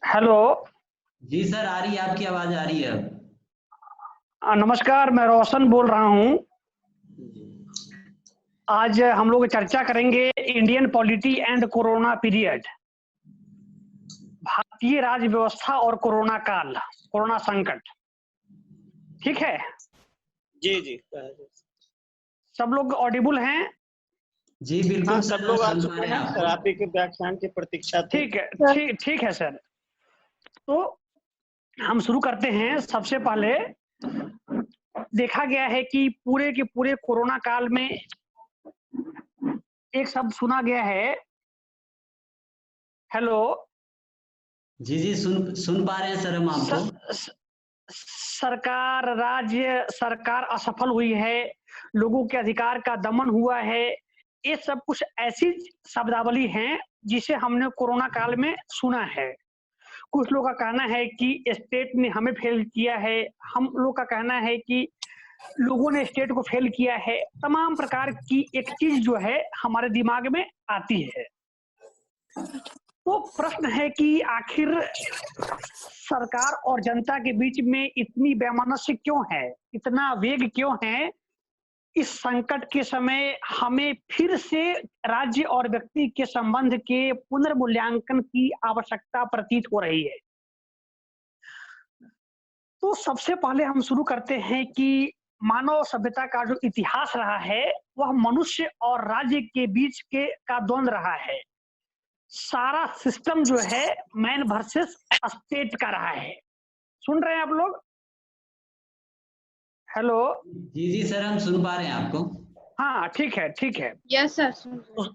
Hello. जी sir, आ रही है, आपकी आवाज आ रही है अब। नमस्कार, मैं रोशन बोल रहा हूँ। आज हम लोग चर्चा करेंगे Indian polity and corona period, भारतीय राज्य व्यवस्था और कोरोना काल, कोरोना संकट। ठीक है, जी जी। सब लोग ऑडिबल हैं? जी बिल्कुल हाँ, सर, सब लोग आ सुन पा चुके रहे हैं हैं सर, आपको। आप ही के व्याख्यान की प्रतीक्षा थी। ठीक है, ठीक है सर। तो हम शुरू करते हैं। सबसे पहले देखा गया है कि पूरे के पूरे कोरोना काल में एक शब्द सुना गया है। हेलो। जी जी, सुन पा रहे हैं सर हम आपको। राज्य सरकार असफल हुई है, लोगों के अधिकार का दमन हुआ है। ये सब कुछ ऐसी शब्दावली हैं जिसे हमने कोरोना काल में सुना है। कुछ लोगों का कहना है कि स्टेट ने हमें फेल किया है, हम लोग का कहना है कि लोगों ने स्टेट को फेल किया है। तमाम प्रकार की एक चीज जो है हमारे दिमाग में आती है। तो प्रश्न है कि आखिर सरकार और जनता के बीच में इतनी वैमनस्य क्यों है, इतना वेग क्यों है? इस संकट के समय हमें फिर से राज्य और व्यक्ति के संबंध के पुनर्मूल्यांकन की आवश्यकता प्रतीत हो रही है। तो सबसे पहले हम शुरू करते हैं कि मानव सभ्यता का जो इतिहास रहा है वह मनुष्य और राज्य के बीच के का द्वंद्व रहा है। सारा सिस्टम जो है मैन वर्सेस स्टेट का रहा है। सुन रहे हैं आप लोग? हेलो। जी जी सर, हम सुन पा रहे हैं आपको। हाँ, ठीक है, ठीक है। Yes sir. तो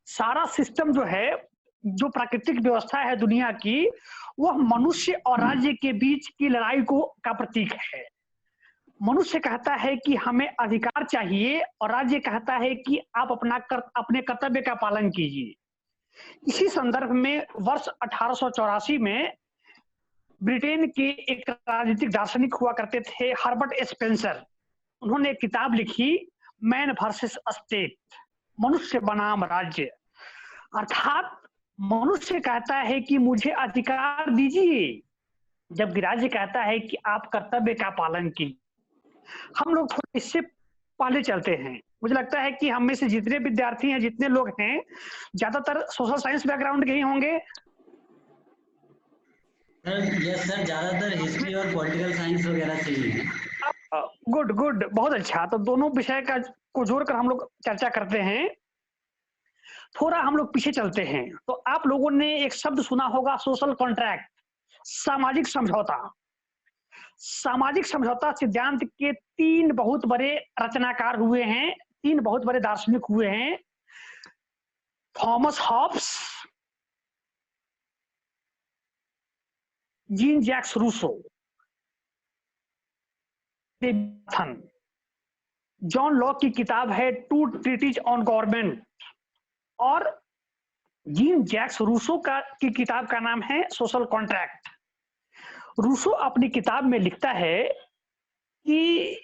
सारा सिस्टम जो है, जो प्राकृतिक व्यवस्था है दुनिया की, वह मनुष्य और राज्य के बीच की लड़ाई को का प्रतीक है। मनुष्य कहता है कि हमें अधिकार चाहिए और राज्य कहता है कि आप अपने कर्तव्य का पालन कीजिए। इसी संदर्भ में वर्ष 1884 में ब्रिटेन के एक राजनीतिक दार्शनिक हुआ करते थे, हर्बर्ट स्पेंसर। उन्होंने एक किताब लिखी, मैन वर्सेस स्टेट, मनुष्य बनाम राज्य। अर्थात मनुष्य कहता है कि मुझे अधिकार दीजिए, जबकि राज्य कहता है कि आप कर्तव्य का पालन कीजिए। हम लोग थोड़ा इससे पहले चलते हैं। मुझे लगता है कि हम में से जितने विद्यार्थी हैं, जितने लोग हैं, ज्यादातर सोशल साइंस बैकग्राउंड के ही होंगे। सर यस सर, ज्यादातर हिस्ट्री और पॉलिटिकल साइंस वगैरह से ही है। गुड गुड, बहुत अच्छा। तो दोनों विषय का को जोड़कर हम लोग चर्चा करते हैं। थोड़ा हम लोग पीछे चलते हैं। तो आप लोगों ने एक शब्द सुना होगा, सोशल कॉन्ट्रैक्ट, सामाजिक समझौता। सामाजिक समझौता सिद्धांत के तीन बहुत बड़े रचनाकार हुए हैं, तीन बहुत बड़े दार्शनिक हुए हैं, Thomas Hobbes, Jean Jacques Rousseau, John Locke की किताब है टू ट्रीटीज ऑन गवर्नमेंट, और जीन जैक्स रूसो की किताब का नाम है सोशल कॉन्ट्रैक्ट। रूसो अपनी किताब में लिखता है कि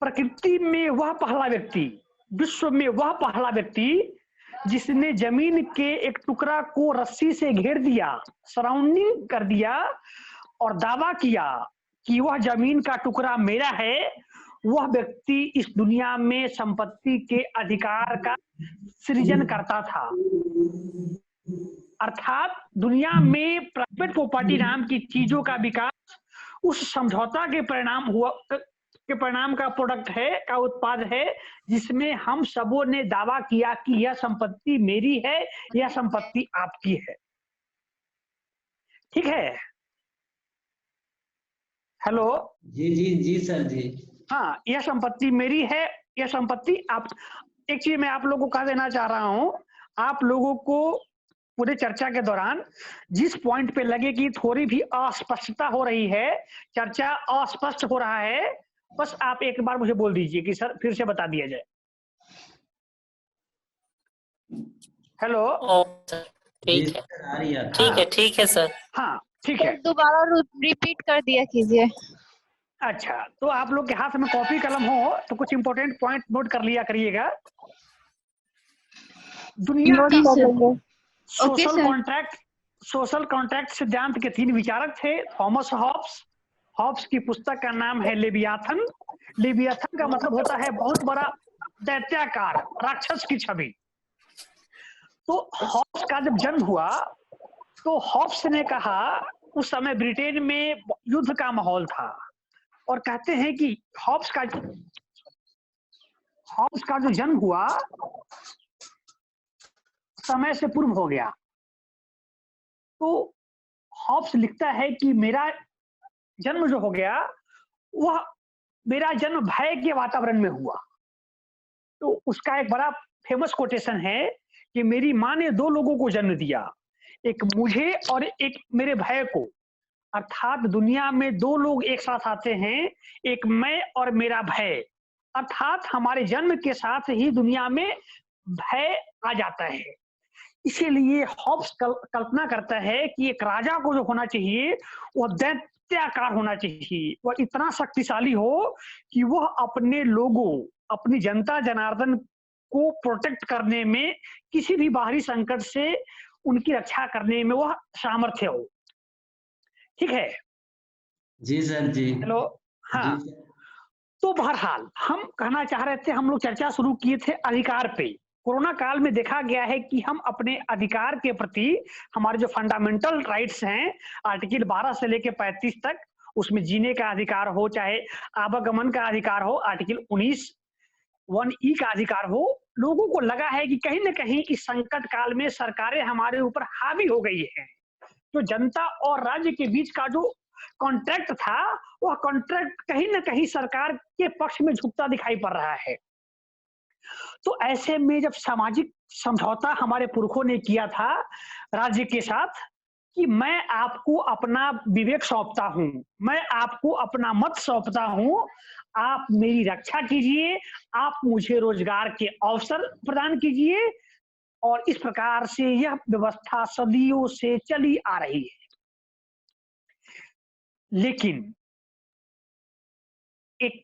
प्रकृति में वह पहला व्यक्ति, विश्व में वह पहला व्यक्ति जिसने जमीन के एक टुकड़ा को रस्सी से घेर दिया, सराउंडिंग कर दिया, और दावा किया कि वह जमीन का टुकड़ा मेरा है, वह व्यक्ति इस दुनिया में संपत्ति के अधिकार का सृजन करता था। अर्थात दुनिया में प्राइवेट प्रॉपर्टी नाम की चीजों का विकास उस समझौता के परिणाम का प्रोडक्ट है, का उत्पाद है, जिसमें हम सबों ने दावा किया कि यह संपत्ति मेरी है, यह संपत्ति आपकी है। ठीक है? हेलो। जी जी जी सर जी। हाँ, यह संपत्ति मेरी है, यह संपत्ति आप। एक चीज मैं आप लोगों को कह देना चाह रहा हूं, आप लोगों को पूरे चर्चा के दौरान जिस पॉइंट पे लगे कि थोड़ी भी अस्पष्टता हो रही है, चर्चा अस्पष्ट हो रहा है, बस आप एक बार मुझे बोल दीजिए कि सर फिर से बता दिया जाए। हेलो। ठीक है, आ रही है। ठीक है सर। हाँ, ठीक है। दोबारा रिपीट कर दिया कीजिए। अच्छा, तो आप लोग के हाथ में कॉपी कलम हो तो कुछ इंपॉर्टेंट पॉइंट नोट कर लिया करिएगा। दुनिया का सोशल कॉन्ट्रैक्ट, सोशल कॉन्ट्रैक्ट सिद्धांत के 3 विचारक थे, थॉमस हॉब्स। हॉब्स की पुस्तक का नाम है लेवियाथन। लेवियाथन का मतलब होता है बहुत बड़ा दैत्याकार, राक्षस की छवि। तो हॉब्स का जब जन्म हुआ तो हॉब्स ने कहा, उस समय ब्रिटेन में युद्ध का माहौल था, और कहते हैं कि हॉब्स का जो जन्म हुआ समय से पूर्व हो गया। तो हॉब्स लिखता है कि मेरा जन्म जो हो गया वह मेरा जन्म भय के वातावरण में हुआ। तो उसका एक बड़ा फेमस कोटेशन है कि मेरी माँ ने 2 लोगों को जन्म दिया, एक मुझे और एक मेरे भय को। अर्थात दुनिया में 2 लोग एक साथ आते हैं, एक मैं और मेरा भय। अर्थात हमारे जन्म के साथ ही दुनिया में भय आ जाता है। इसीलिए हॉब्स कल्पना करता है कि एक राजा को जो होना चाहिए वह दैत्याकार होना चाहिए, वह इतना शक्तिशाली हो कि वह अपने लोगों, अपनी जनता जनार्दन को प्रोटेक्ट करने में, किसी भी बाहरी संकट से उनकी रक्षा करने में वह सामर्थ्य हो। ठीक है? जी सर जी। हेलो, हाँ। जी। तो बहरहाल हम कहना चाह रहे थे, हम लोग चर्चा शुरू किए थे अधिकार पे। कोरोना काल में देखा गया है कि हम अपने अधिकार के प्रति, हमारे जो फंडामेंटल राइट्स हैं, आर्टिकल 12 से लेकर 35 तक, उसमें जीने का अधिकार हो, चाहे आवागमन का अधिकार हो, आर्टिकल 19 1E का अधिकार हो, लोगों को लगा है कि कहीं न कहीं इस संकट काल में सरकारें हमारे ऊपर हावी हो गई है। जो जनता और राज्य के बीच का जो कॉन्ट्रैक्ट था, वह कॉन्ट्रैक्ट कहीं न कहीं सरकार के पक्ष में झुकता दिखाई पड़ रहा है। तो ऐसे में जब सामाजिक समझौता हमारे पुरखों ने किया था राज्य के साथ कि मैं आपको अपना विवेक सौंपता हूं, मैं आपको अपना मत सौंपता हूं, आप मेरी रक्षा कीजिए, आप मुझे रोजगार के अवसर प्रदान कीजिए, और इस प्रकार से यह व्यवस्था सदियों से चली आ रही है। लेकिन एक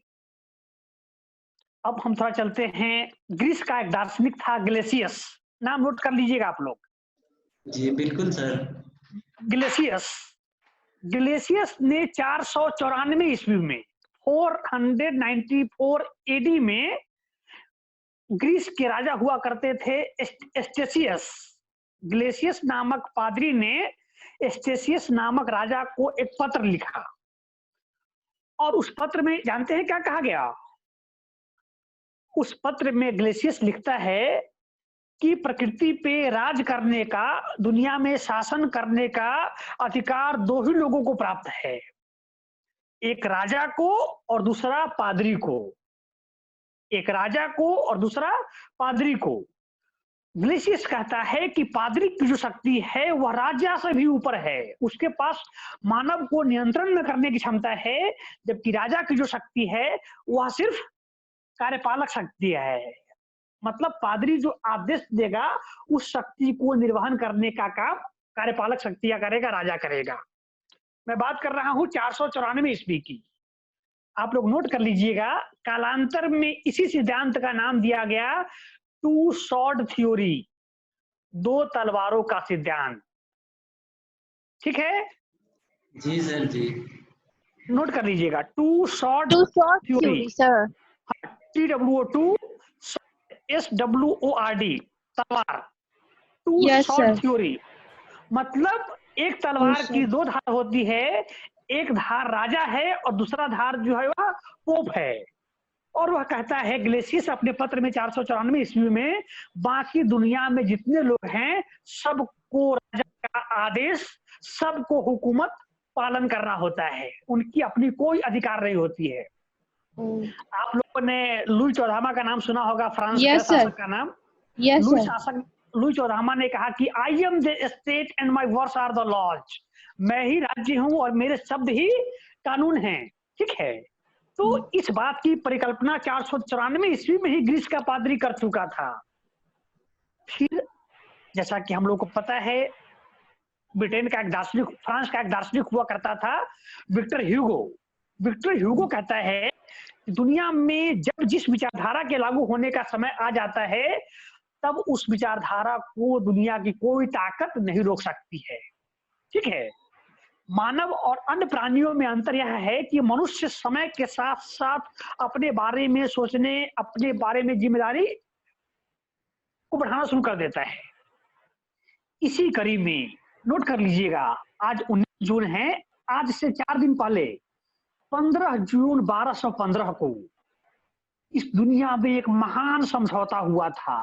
अब हम थोड़ा चलते हैं, ग्रीस का एक दार्शनिक था ग्लेशियस, नाम नोट कर लीजिएगा आप लोग। जी बिल्कुल सर। ग्लेशियस ने 494 ईस्वी में 494 एडी में, ग्रीस के राजा हुआ करते थे एस्टेशियस। ग्लेशियस नामक पादरी ने एस्टेशियस नामक राजा को एक पत्र लिखा, और उस पत्र में जानते हैं क्या कहा गया? उस पत्र में ग्लेशियस लिखता है कि प्रकृति पे राज करने का, दुनिया में शासन करने का अधिकार 2 ही लोगों को प्राप्त है, एक राजा को और दूसरा पादरी को। एक राजा को और दूसरा पादरी को। ग्लेशियस कहता है कि पादरी की जो शक्ति है वह राजा से भी ऊपर है, उसके पास मानव को नियंत्रण में करने की क्षमता है, जबकि राजा की जो शक्ति है वह सिर्फ कार्यपालक शक्ति है। मतलब पादरी जो आदेश देगा उस शक्ति को निर्वहन करने का काम कार्यपालक शक्तियां करेगा, राजा करेगा। मैं बात कर रहा हूं 494 ईस्वी की, आप लोग नोट कर लीजिएगा। कालांतर में इसी सिद्धांत का नाम दिया गया 2 स्वॉर्ड थ्योरी, 2 तलवारों का सिद्धांत। ठीक है? जी सर जी। नोट कर लीजिएगा 2 sword theory, sir. TWO2 SWORD, तलवार। 2 स्वॉर्ड थ्योरी मतलब एक तलवार की 2 धार होती है, एक धार राजा है और दूसरा धार जो है वह पोप है। और वह कहता है, ग्लेशियस अपने पत्र में 494 ईस्वी में, बाकी दुनिया में जितने लोग हैं सबको राजा का आदेश, सबको हुकूमत पालन करना होता है, उनकी अपनी कोई अधिकार नहीं होती है। आप लोगों ने लुई चौदामा का नाम सुना होगा, फ्रांस के शासक का नाम। लुई चौदामा ने कहा कि I am the state and my words are the laws, मैं ही राज्य हूं और मेरे शब्द ही कानून हैं। ठीक है? तो इस बात की परिकल्पना 494 ईस्वी में ही ग्रीस का पादरी कर चुका था। फिर जैसा कि हम लोग को पता है, ब्रिटेन का एक दार्शनिक, फ्रांस का एक दार्शनिक हुआ करता था विक्टर ह्यूगो। विक्टर ह्यूगो कहता है कि दुनिया में जब जिस विचारधारा के लागू होने का समय आ जाता है, तब उस विचारधारा को दुनिया की कोई ताकत नहीं रोक सकती है। ठीक है। मानव और अन्य प्राणियों में अंतर यह है कि मनुष्य समय के साथ साथ अपने बारे में सोचने, अपने बारे में जिम्मेदारी को बढ़ाना शुरू कर देता है। इसी कड़ी में नोट कर लीजिएगा, आज 19 जून है, आज से 4 दिन पहले 15 जून 1215 को इस दुनिया में एक महान समझौता हुआ था।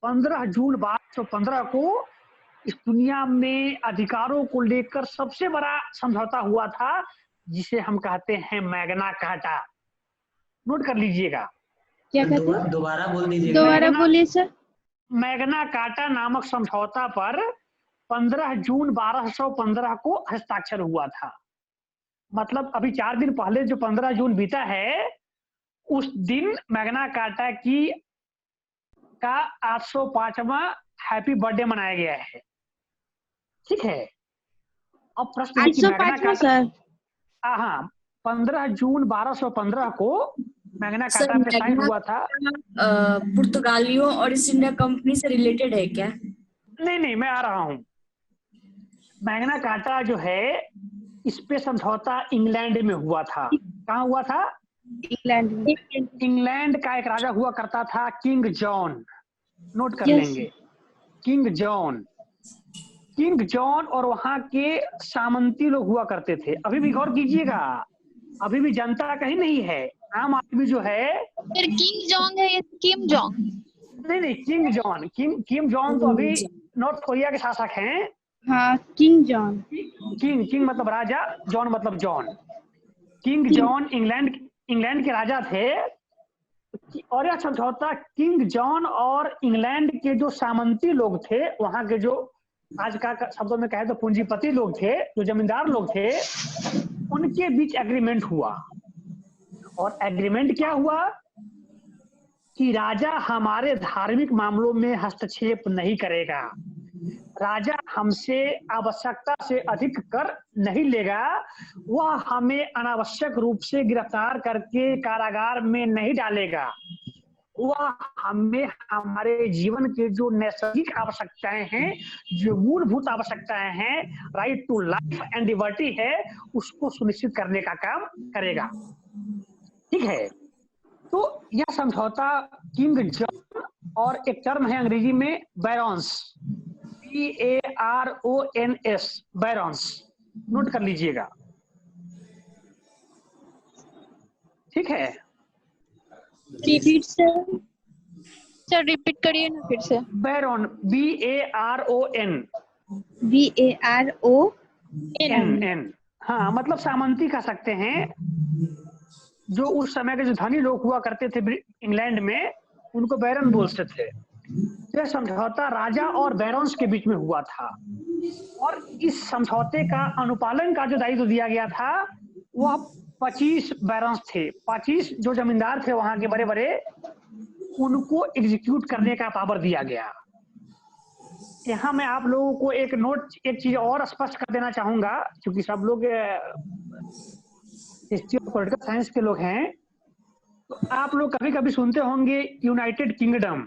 15 जून 1215 को इस दुनिया में अधिकारों को लेकर सबसे बड़ा समझौता हुआ था, जिसे हम कहते हैं मैग्ना कार्टा। नोट कर लीजिएगा। क्या कहते हैं? दोबारा बोल दीजिएगा। दोबारा बोलिए सर। मैग्ना कार्टा नामक समझौता पर 15 जून 1215 को हस्ताक्षर हुआ था। मतलब अभी 4 दिन पहले जो 15 जून बीता है, उस दिन मैग्ना कार्टा की का 805वां हैप्पी बर्थडे मनाया गया है। ठीक है। अब प्रश्न है कि मैग्ना 805 कार्टा, सर। हाँ, 15 जून 1215 को मैग्ना कार्टा पे साइन हुआ था। पुर्तगालियों और ईस्ट इंडिया कंपनी से रिलेटेड है क्या? नहीं, मैं आ रहा हूँ। मैग्ना कार्टा जो है, इस पे समझौता इंग्लैंड में हुआ था। कहाँ हुआ था? इंग्लैंड में। इंग्लैंड का एक राजा हुआ करता था, किंग जॉन। नोट कर Yes. लेंगे, किंग जॉन। किंग जॉन और वहां के सामंती लोग हुआ करते थे। अभी भी गौर कीजिएगा, अभी भी जनता कहीं नहीं है, आम आदमी जो है। फिर किंग जोंग है या किम जोंग? नहीं, किंग जॉन, किम जॉन तो अभी नॉर्थ कोरिया के शासक हैं। हाँ, किंग जॉन। किंग मतलब राजा, जॉन मतलब जॉन। किंग जॉन इंग्लैंड के राजा थे। और यह समझौता किंग जॉन और इंग्लैंड के जो सामंती लोग थे, वहां के जो आज का शब्दों में कहे तो पूंजीपति लोग थे, जो जमींदार लोग थे, उनके बीच एग्रीमेंट हुआ। और एग्रीमेंट क्या हुआ कि राजा हमारे धार्मिक मामलों में हस्तक्षेप नहीं करेगा, राजा हमसे आवश्यकता से अधिक कर नहीं लेगा, वह हमें अनावश्यक रूप से गिरफ्तार करके कारागार में नहीं डालेगा, वह हमें हमारे जीवन के जो नैसर्गिक आवश्यकताएं हैं, जो मूलभूत आवश्यकताएं हैं, right to life and liberty है, उसको सुनिश्चित करने का काम करेगा। ठीक है। तो यह समझौता किंग जॉन और एक टर्म है अंग्रेजी में बैरॉन्स, BARONS, बैरॉन्स। नोट कर लीजिएगा। ठीक है। रिपीट सर रिपीट करिए ना फिर से। Baron, BARON, BARON। हाँ, मतलब सामंती कह सकते हैं। जो उस समय के जो धनी लोग हुआ करते थे इंग्लैंड में, उनको बैरन बोलते थे। यह समझौता राजा और बैरन्स के बीच में हुआ था। और इस समझौते का अनुपालन का जो दायित्व दिया गया था, वह 25 बैरन्स थे। 25 जो जमींदार थे वहां के बड़े बड़े, उनको एग्जीक्यूट करने का पावर दिया गया। यहाँ मैं आप लोगों को एक चीज और स्पष्ट कर देना चाहूंगा, क्योंकि सब लोग हिस्ट्री और पॉलिटिकल साइंस के लोग हैं। तो आप लोग कभी कभी सुनते होंगे यूनाइटेड किंगडम।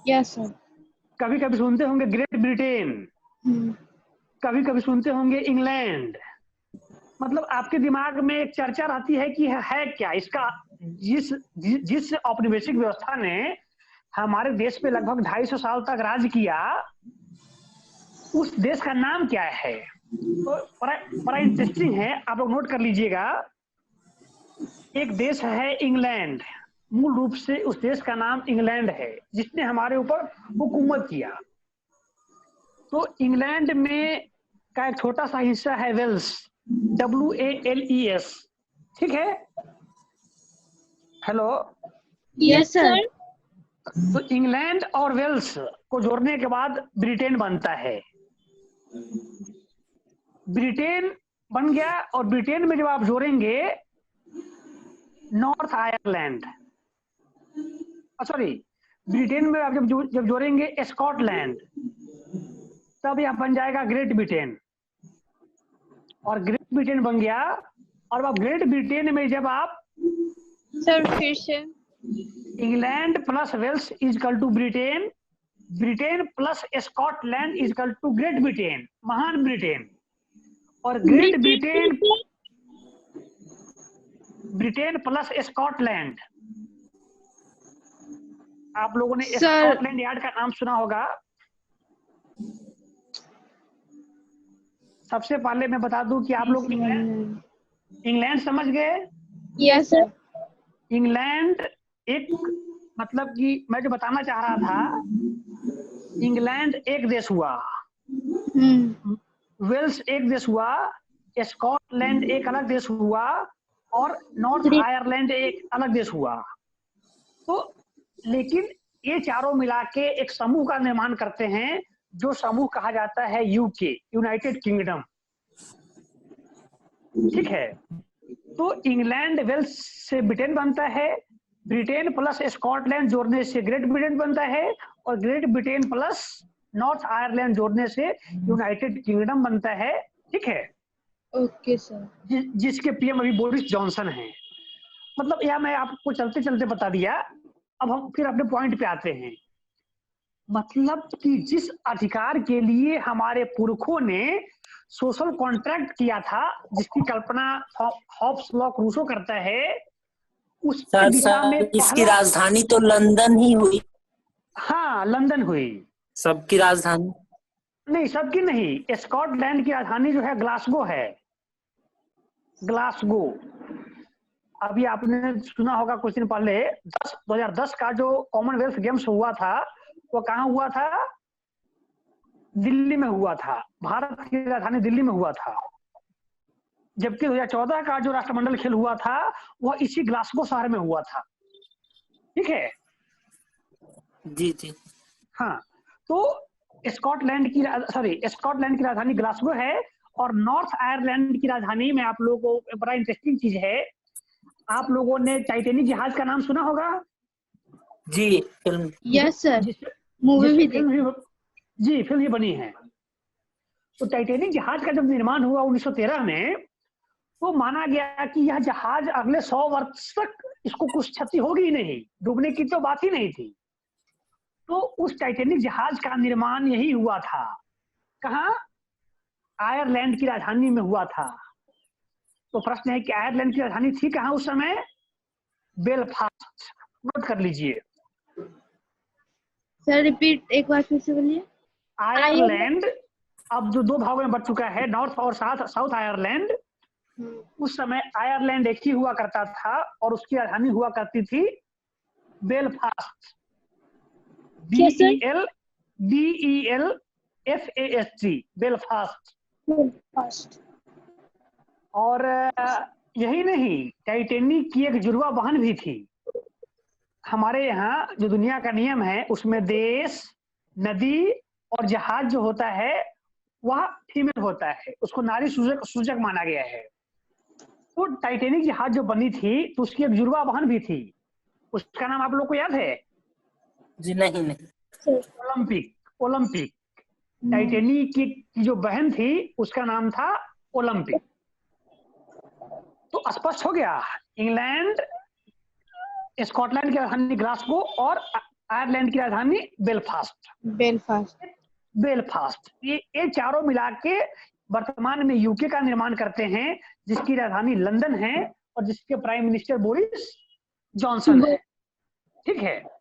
Yes sir. कभी कभी सुनते होंगे ग्रेट ब्रिटेन। कभी कभी सुनते होंगे इंग्लैंड। मतलब आपके दिमाग में एक चर्चा रहती है कि है क्या इसका, जिस औपनिवेशिक व्यवस्था ने हमारे देश पे लगभग 250 साल तक राज किया, उस देश का नाम क्या है। तो बड़ा इंटरेस्टिंग है, आप लोग नोट कर लीजिएगा। एक देश है इंग्लैंड, मूल रूप से उस देश का नाम इंग्लैंड है, जिसने हमारे ऊपर हुकूमत किया। तो इंग्लैंड में का एक छोटा सा हिस्सा है वेल्स, WALES। ठीक है। हेलो। Yes sir. तो इंग्लैंड और वेल्स को जोड़ने के बाद ब्रिटेन बनता है। ब्रिटेन बन गया, और ब्रिटेन में जब आप जोड़ेंगे नॉर्थ आयरलैंड, सॉरी, ब्रिटेन में आप जब जोड़ेंगे स्कॉटलैंड, तब यह बन जाएगा ग्रेट ब्रिटेन। और ग्रेट ब्रिटेन बन गया। और अब ग्रेट ब्रिटेन में जब आप सर फिर से। England plus Wales is equal to Britain, Britain plus Scotland is equal to Great Britain, महान ब्रिटेन। और Great Britain, Britain plus Scotland, आप लोगों ने Sir. स्कॉटलैंड यार्ड का नाम सुना होगा। सबसे पहले मैं बता दूं कि आप लोग इंग्लैंड समझ गए। Yes sir. इंग्लैंड एक, मतलब कि मैं जो बताना चाह रहा था, इंग्लैंड एक देश हुआ, वेल्स एक देश हुआ, स्कॉटलैंड एक अलग देश हुआ, और नॉर्थ आयरलैंड एक अलग देश हुआ। तो लेकिन ये चारों मिला के एक समूह का निर्माण करते हैं, जो समूह कहा जाता है यूके, यूनाइटेड किंगडम। ठीक है, तो इंग्लैंड वेल्स से ब्रिटेन बनता है, ब्रिटेन प्लस स्कॉटलैंड जोड़ने से ग्रेट ब्रिटेन बनता है, और Great Britain plus north Ireland जोड़ने से यूनाइटेड किंगडम बनता है। ठीक है, ओके सर। जिसके पीएम अभी बोरिस जॉनसन हैं। मतलब यह मैं आपको चलते चलते बता दिया। अब हम फिर अपने पॉइंट पे आते हैं। मतलब कि जिस अधिकार के लिए हमारे पुरखों ने सोशल कॉन्ट्रैक्ट किया था, जिसकी कल्पना हॉब्स लॉक रूसो करता है, उस दिशा में इसकी राजधानी तो लंदन ही हुई। हाँ, लंदन हुई। सबकी राजधानी नहीं, सबकी नहीं, स्कॉटलैंड की राजधानी जो है ग्लासगो है, ग्लासगो। अभी आपने सुना होगा कुछ दिन पहले 2010 का जो कॉमनवेल्थ गेम्स हुआ था, वो कहाँ हुआ था? दिल्ली में हुआ था। भारत की राजधानी दिल्ली में हुआ था। जबकि 2014 का जो राष्ट्रमंडल खेल हुआ था, वह इसी ग्लासगो शहर में हुआ था। ठीक है जी जी। हाँ, तो स्कॉटलैंड की राजधानी ग्लासगो है, और नॉर्थ आयरलैंड की राजधानी में आप लोगों को बड़ा इंटरेस्टिंग चीज है, आप लोगों ने टाइटैनिक जहाज का नाम सुना होगा जी। फिल्म, यस सर, मूवी भी जी, फिल्म भी बनी है। तो टाइटैनिक जहाज का जब निर्माण हुआ 1913 में, तो माना गया कि यह जहाज अगले 100 वर्ष तक इसको कुछ क्षति होगी ही नहीं, डूबने की तो बात ही नहीं थी। तो उस टाइटैनिक जहाज का निर्माण यही हुआ था। कहाँ? आयरलैंड की राजधानी में हुआ था। तो प्रश्न है कि आयरलैंड की राजधानी थी कहाँ उस समय? बेलफास्ट। नोट कर लीजिए। सर रिपीट एक बार फिर से बोलिए। आयरलैंड अब जो 2 भागों में बट चुका है, नॉर्थ और साउथ आयरलैंड। उस समय आयरलैंड एक ही हुआ करता था, और उसकी राजधानी हुआ करती थी बेलफास्ट। BELFAST, Belfast. और यही नहीं, टाइटैनिक की एक जुड़वा बहन भी थी। हमारे यहाँ जो दुनिया का नियम है, उसमें देश, नदी और जहाज जो होता है वह फीमेल होता है, उसको नारी सूचक माना गया है। तो टाइटैनिक जहाज जो बनी थी, तो उसकी एक जुड़वा बहन भी थी। उसका नाम आप लोग को याद है? जी नहीं। ओलंपिक। टाइटैनिक की जो बहन थी, उसका नाम था ओलंपिक। तो स्पष्ट हो गया, इंग्लैंड, स्कॉटलैंड की राजधानी ग्लासगो, और आयरलैंड की राजधानी बेलफास्ट। ये चारों मिला के वर्तमान में यूके का निर्माण करते हैं, जिसकी राजधानी लंदन है, और जिसके प्राइम मिनिस्टर बोरिस जॉनसन है। ठीक है,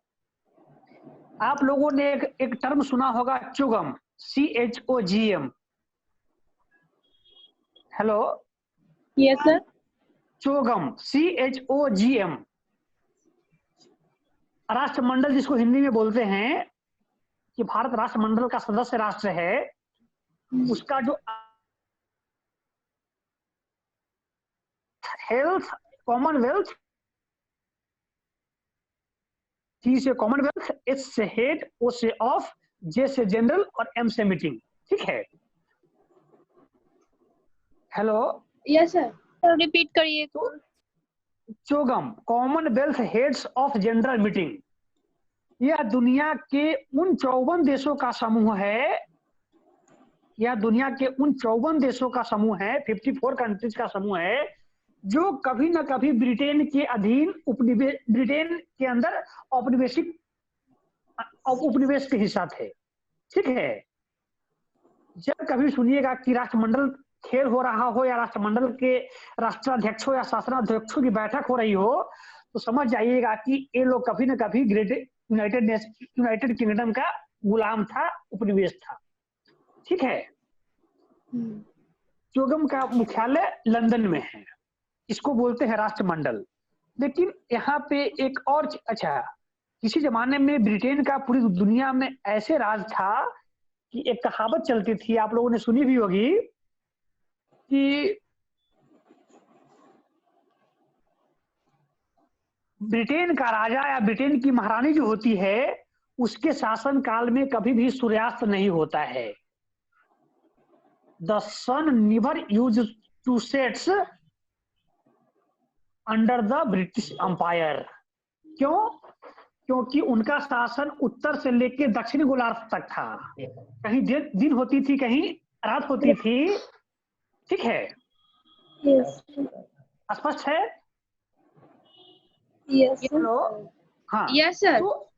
आप लोगों ने एक टर्म सुना होगा, CHOGM, CHOGM। Hello, yes sir. CHOGM, CHOGM, राष्ट्रमंडल जिसको हिंदी में बोलते हैं कि भारत राष्ट्रमंडल का सदस्य राष्ट्र है, उसका जो हेल्थ कॉमनवेल्थ, T से कॉमनवेल्थ, S से हेड, O से ऑफ, J से जनरल, और M से मीटिंग। ठीक है, हेलो। यस सर, रिपीट करिए। तो CHOGM, commonwealth heads of general meeting, यह दुनिया के उन 54 देशों का समूह है, यह दुनिया के उन 54 देशों का समूह है, 54 कंट्रीज का समूह है, जो कभी न कभी ब्रिटेन के अधीन ब्रिटेन के अंदर औपनिवेशिक उपनिवेश के हिस्सा थे। ठीक है, जब कभी सुनिएगा कि राष्ट्रमंडल खेल हो रहा हो या राष्ट्रमंडल के राष्ट्राध्यक्षों या शासनाध्यक्षों की बैठक हो रही हो, तो समझ जाइएगा कि ये लोग कभी न कभी यूनाइटेड किंगडम का गुलाम था, उपनिवेश था। ठीक है, चोगम का मुख्यालय लंदन में है, इसको बोलते हैं राष्ट्रमंडल। लेकिन यहाँ पे एक और अच्छा, किसी जमाने में ब्रिटेन का पूरी दुनिया में ऐसे राज था कि एक कहावत चलती थी, आप लोगों ने सुनी भी होगी, कि ब्रिटेन का राजा या ब्रिटेन की महारानी जो होती है, उसके शासन काल में कभी भी सूर्यास्त नहीं होता है। The sun never used to sets under the British Empire. क्यों? क्योंकि उनका शासन उत्तर से लेकर दक्षिण गोलार्ध तक था, कहीं दिन होती थी, कहीं रात होती थी। ठीक है, स्पष्ट है? हेलो, हाँ, यस सर। तो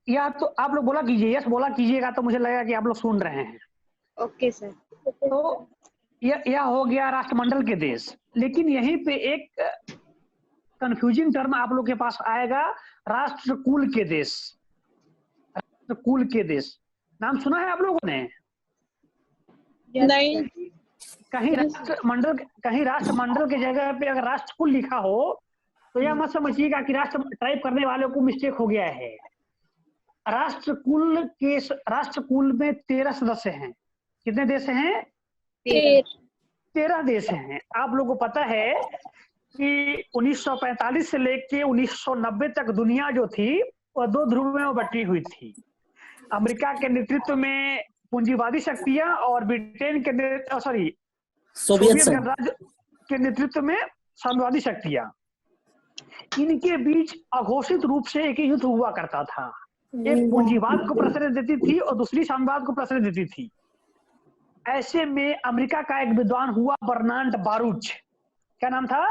या तो आप लोग बोला कीजिए, यस बोला कीजिएगा, तो मुझे लगेगा कि आप लोग सुन रहे हैं। Okay sir. तो यह हो गया राष्ट्रमंडल के देश। लेकिन यहीं पे एक कंफ्यूजिंग टर्म आप लोग के पास आएगा, राष्ट्रकुल के देश। राष्ट्रकुल के देश नाम सुना है आप लोगों ने? नहीं। कहीं राष्ट्रमंडल की जगह पे अगर राष्ट्रकुल लिखा हो तो यह मत समझिएगा कि राष्ट्र टाइप करने वाले को मिस्टेक हो गया है। राष्ट्रकुल में 13 सदस्य हैं। कितने देश हैं? 13 देश हैं। आप लोगों को पता है कि 1945 से लेके 1990 तक दुनिया जो थी वह 2 ध्रुव में बटी हुई थी। अमेरिका के नेतृत्व में पूंजीवादी शक्तियां और ब्रिटेन के सोवियत गणराज्य के नेतृत्व में साम्यवादी शक्तियां। इनके बीच अघोषित रूप से एक युद्ध हुआ करता था। एक पूंजीवाद को प्रश्रय देती थी और दूसरी साम्यवाद को प्रश्रय देती थी। ऐसे में अमेरिका का एक विद्वान हुआ बर्नार्ड बारूच। क्या नाम था?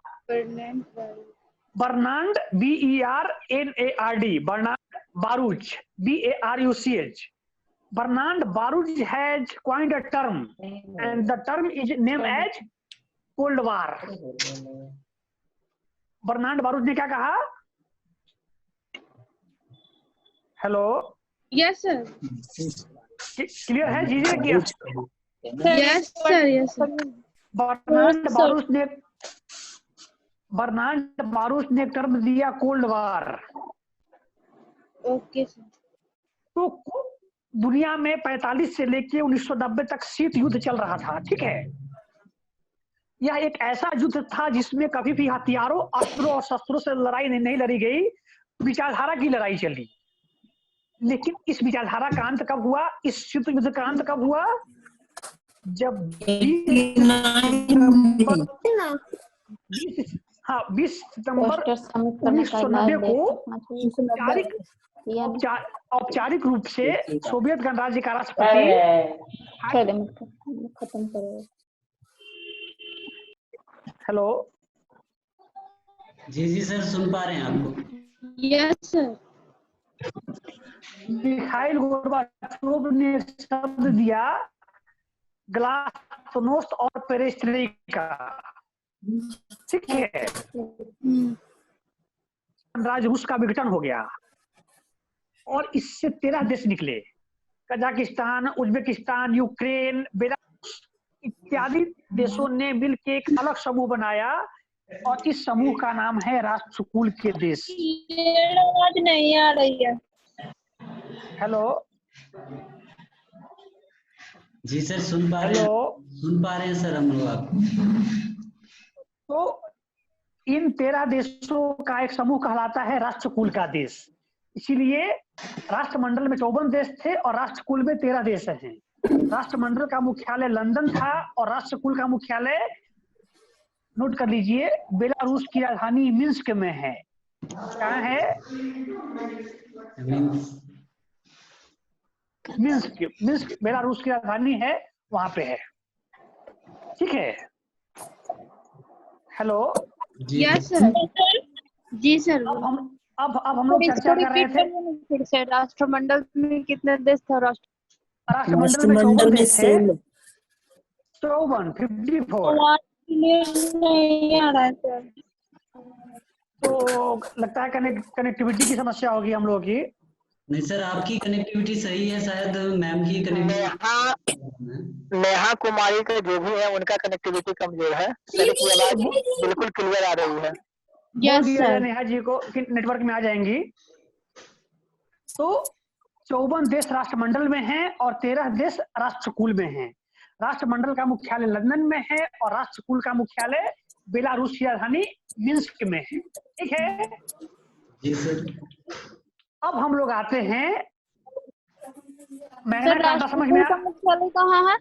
Bernard BERNARD, Bernard Baruch BARUCH। Bernard Baruch has coined a term and the term is named as Cold War. Bernard Baruch ने क्या कहा? Hello, yes sir. क्लियर है चीजें क्या? Yes sir, yes sir. Bernard Baruch ने term दिया cold war. Okay sir. तो दुनिया में 45 से लेके 1990 तक शीत युद्ध चल रहा था। ठीक है, यह एक ऐसा युद्ध था जिसमें कभी भी हथियारों, अस्त्रों और शस्त्रों से लड़ाई नहीं लड़ी गई, विचारधारा की लड़ाई चली। लेकिन इस विचारधारा का अंत कब हुआ? इस शीत युद्ध का अंत कब हुआ? जब 20 सितंबर 1990 को औपचारिक रूप से सोवियत गणराज्य का राष्ट्रपति हेलो, जी सर, सुन पा रहे हैं आपको। Yes sir. मिखाइल गोर्बाचोव ने शब्द दिया ग्लासनोस्ट और पेरेस्ट्रोइका। ठीक है, गणराज्य रूस का विघटन हो गया और इससे 13 देश निकले। कजाकिस्तान, उज्बेकिस्तान, यूक्रेन, बेलारूस इत्यादि देशों ने मिलकर एक अलग समूह बनाया और इस समूह का नाम है राष्ट्रकुल के देश। आवाज नहीं आ रही है। हेलो, जी सर, सुन पा रहे हैं सर हम लोग आपको। तो इन 13 देशों का एक समूह कहलाता है राष्ट्रकुल का देश। इसीलिए राष्ट्रमंडल में 54 देश थे और राष्ट्रकुल में 13 देश हैं। राष्ट्रमंडल का मुख्यालय लंदन था और राष्ट्रकुल का मुख्यालय, नोट कर लीजिए, बेलारूस की राजधानी मिन्स्क में है। कहाँ है? मिन्स्क बेलारूस की राजधानी है, वहां पे है। ठीक है, हेलो। Yes sir. जी सर। अब हम लोग चर्चा कर रहे थे फिर से राष्ट्रमंडल में कितने देश थे? राष्ट्रमंडल में 54 देश थे। 54 नहीं आ रहा है सर। तो लगता है कनेक्टिविटी की समस्या होगी हम लोगों की। नहीं सर, आपकी कनेक्टिविटी सही है, शायद मैम की कनेक्टिविटी। नेहा कुमारी का जो भी है उनका कनेक्टिविटी कमजोर है, सर की आवाज बिल्कुल क्लियर आ रही है। Yes sir. नेहा जी को नेटवर्क में आ जाएंगी। तो 54 देश राष्ट्रमंडल में हैं और 13 देश राष्ट्रकुल में हैं। राष्ट्रमंडल का मुख्यालय लंदन में है और राष्ट्रकुल का मुख्यालय बेलारूस की राजधानी मिन्स्क में है। ठीक है जी सर। अब हम लोग आते हैं मैग्ना कार्टा। समझ में आया? मुख्यालय कहाँ है?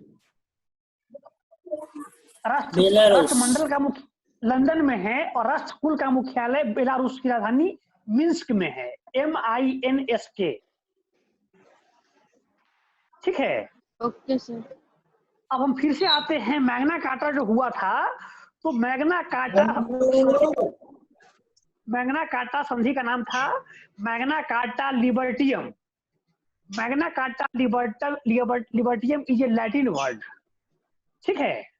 राष्ट्रमंडल का मुख्य लंदन में है और राष्ट्रकुल का मुख्यालय बेलारूस की राजधानी मिन्स्क में है। MINSK। ठीक है, ओके सर। अब हम फिर से आते हैं मैग्ना कार्टा जो हुआ था। तो मैग्ना कार्टा संधि का नाम था Magna Carta Libertatum. Magna Carta Libertatum is a Latin word. ठीक है,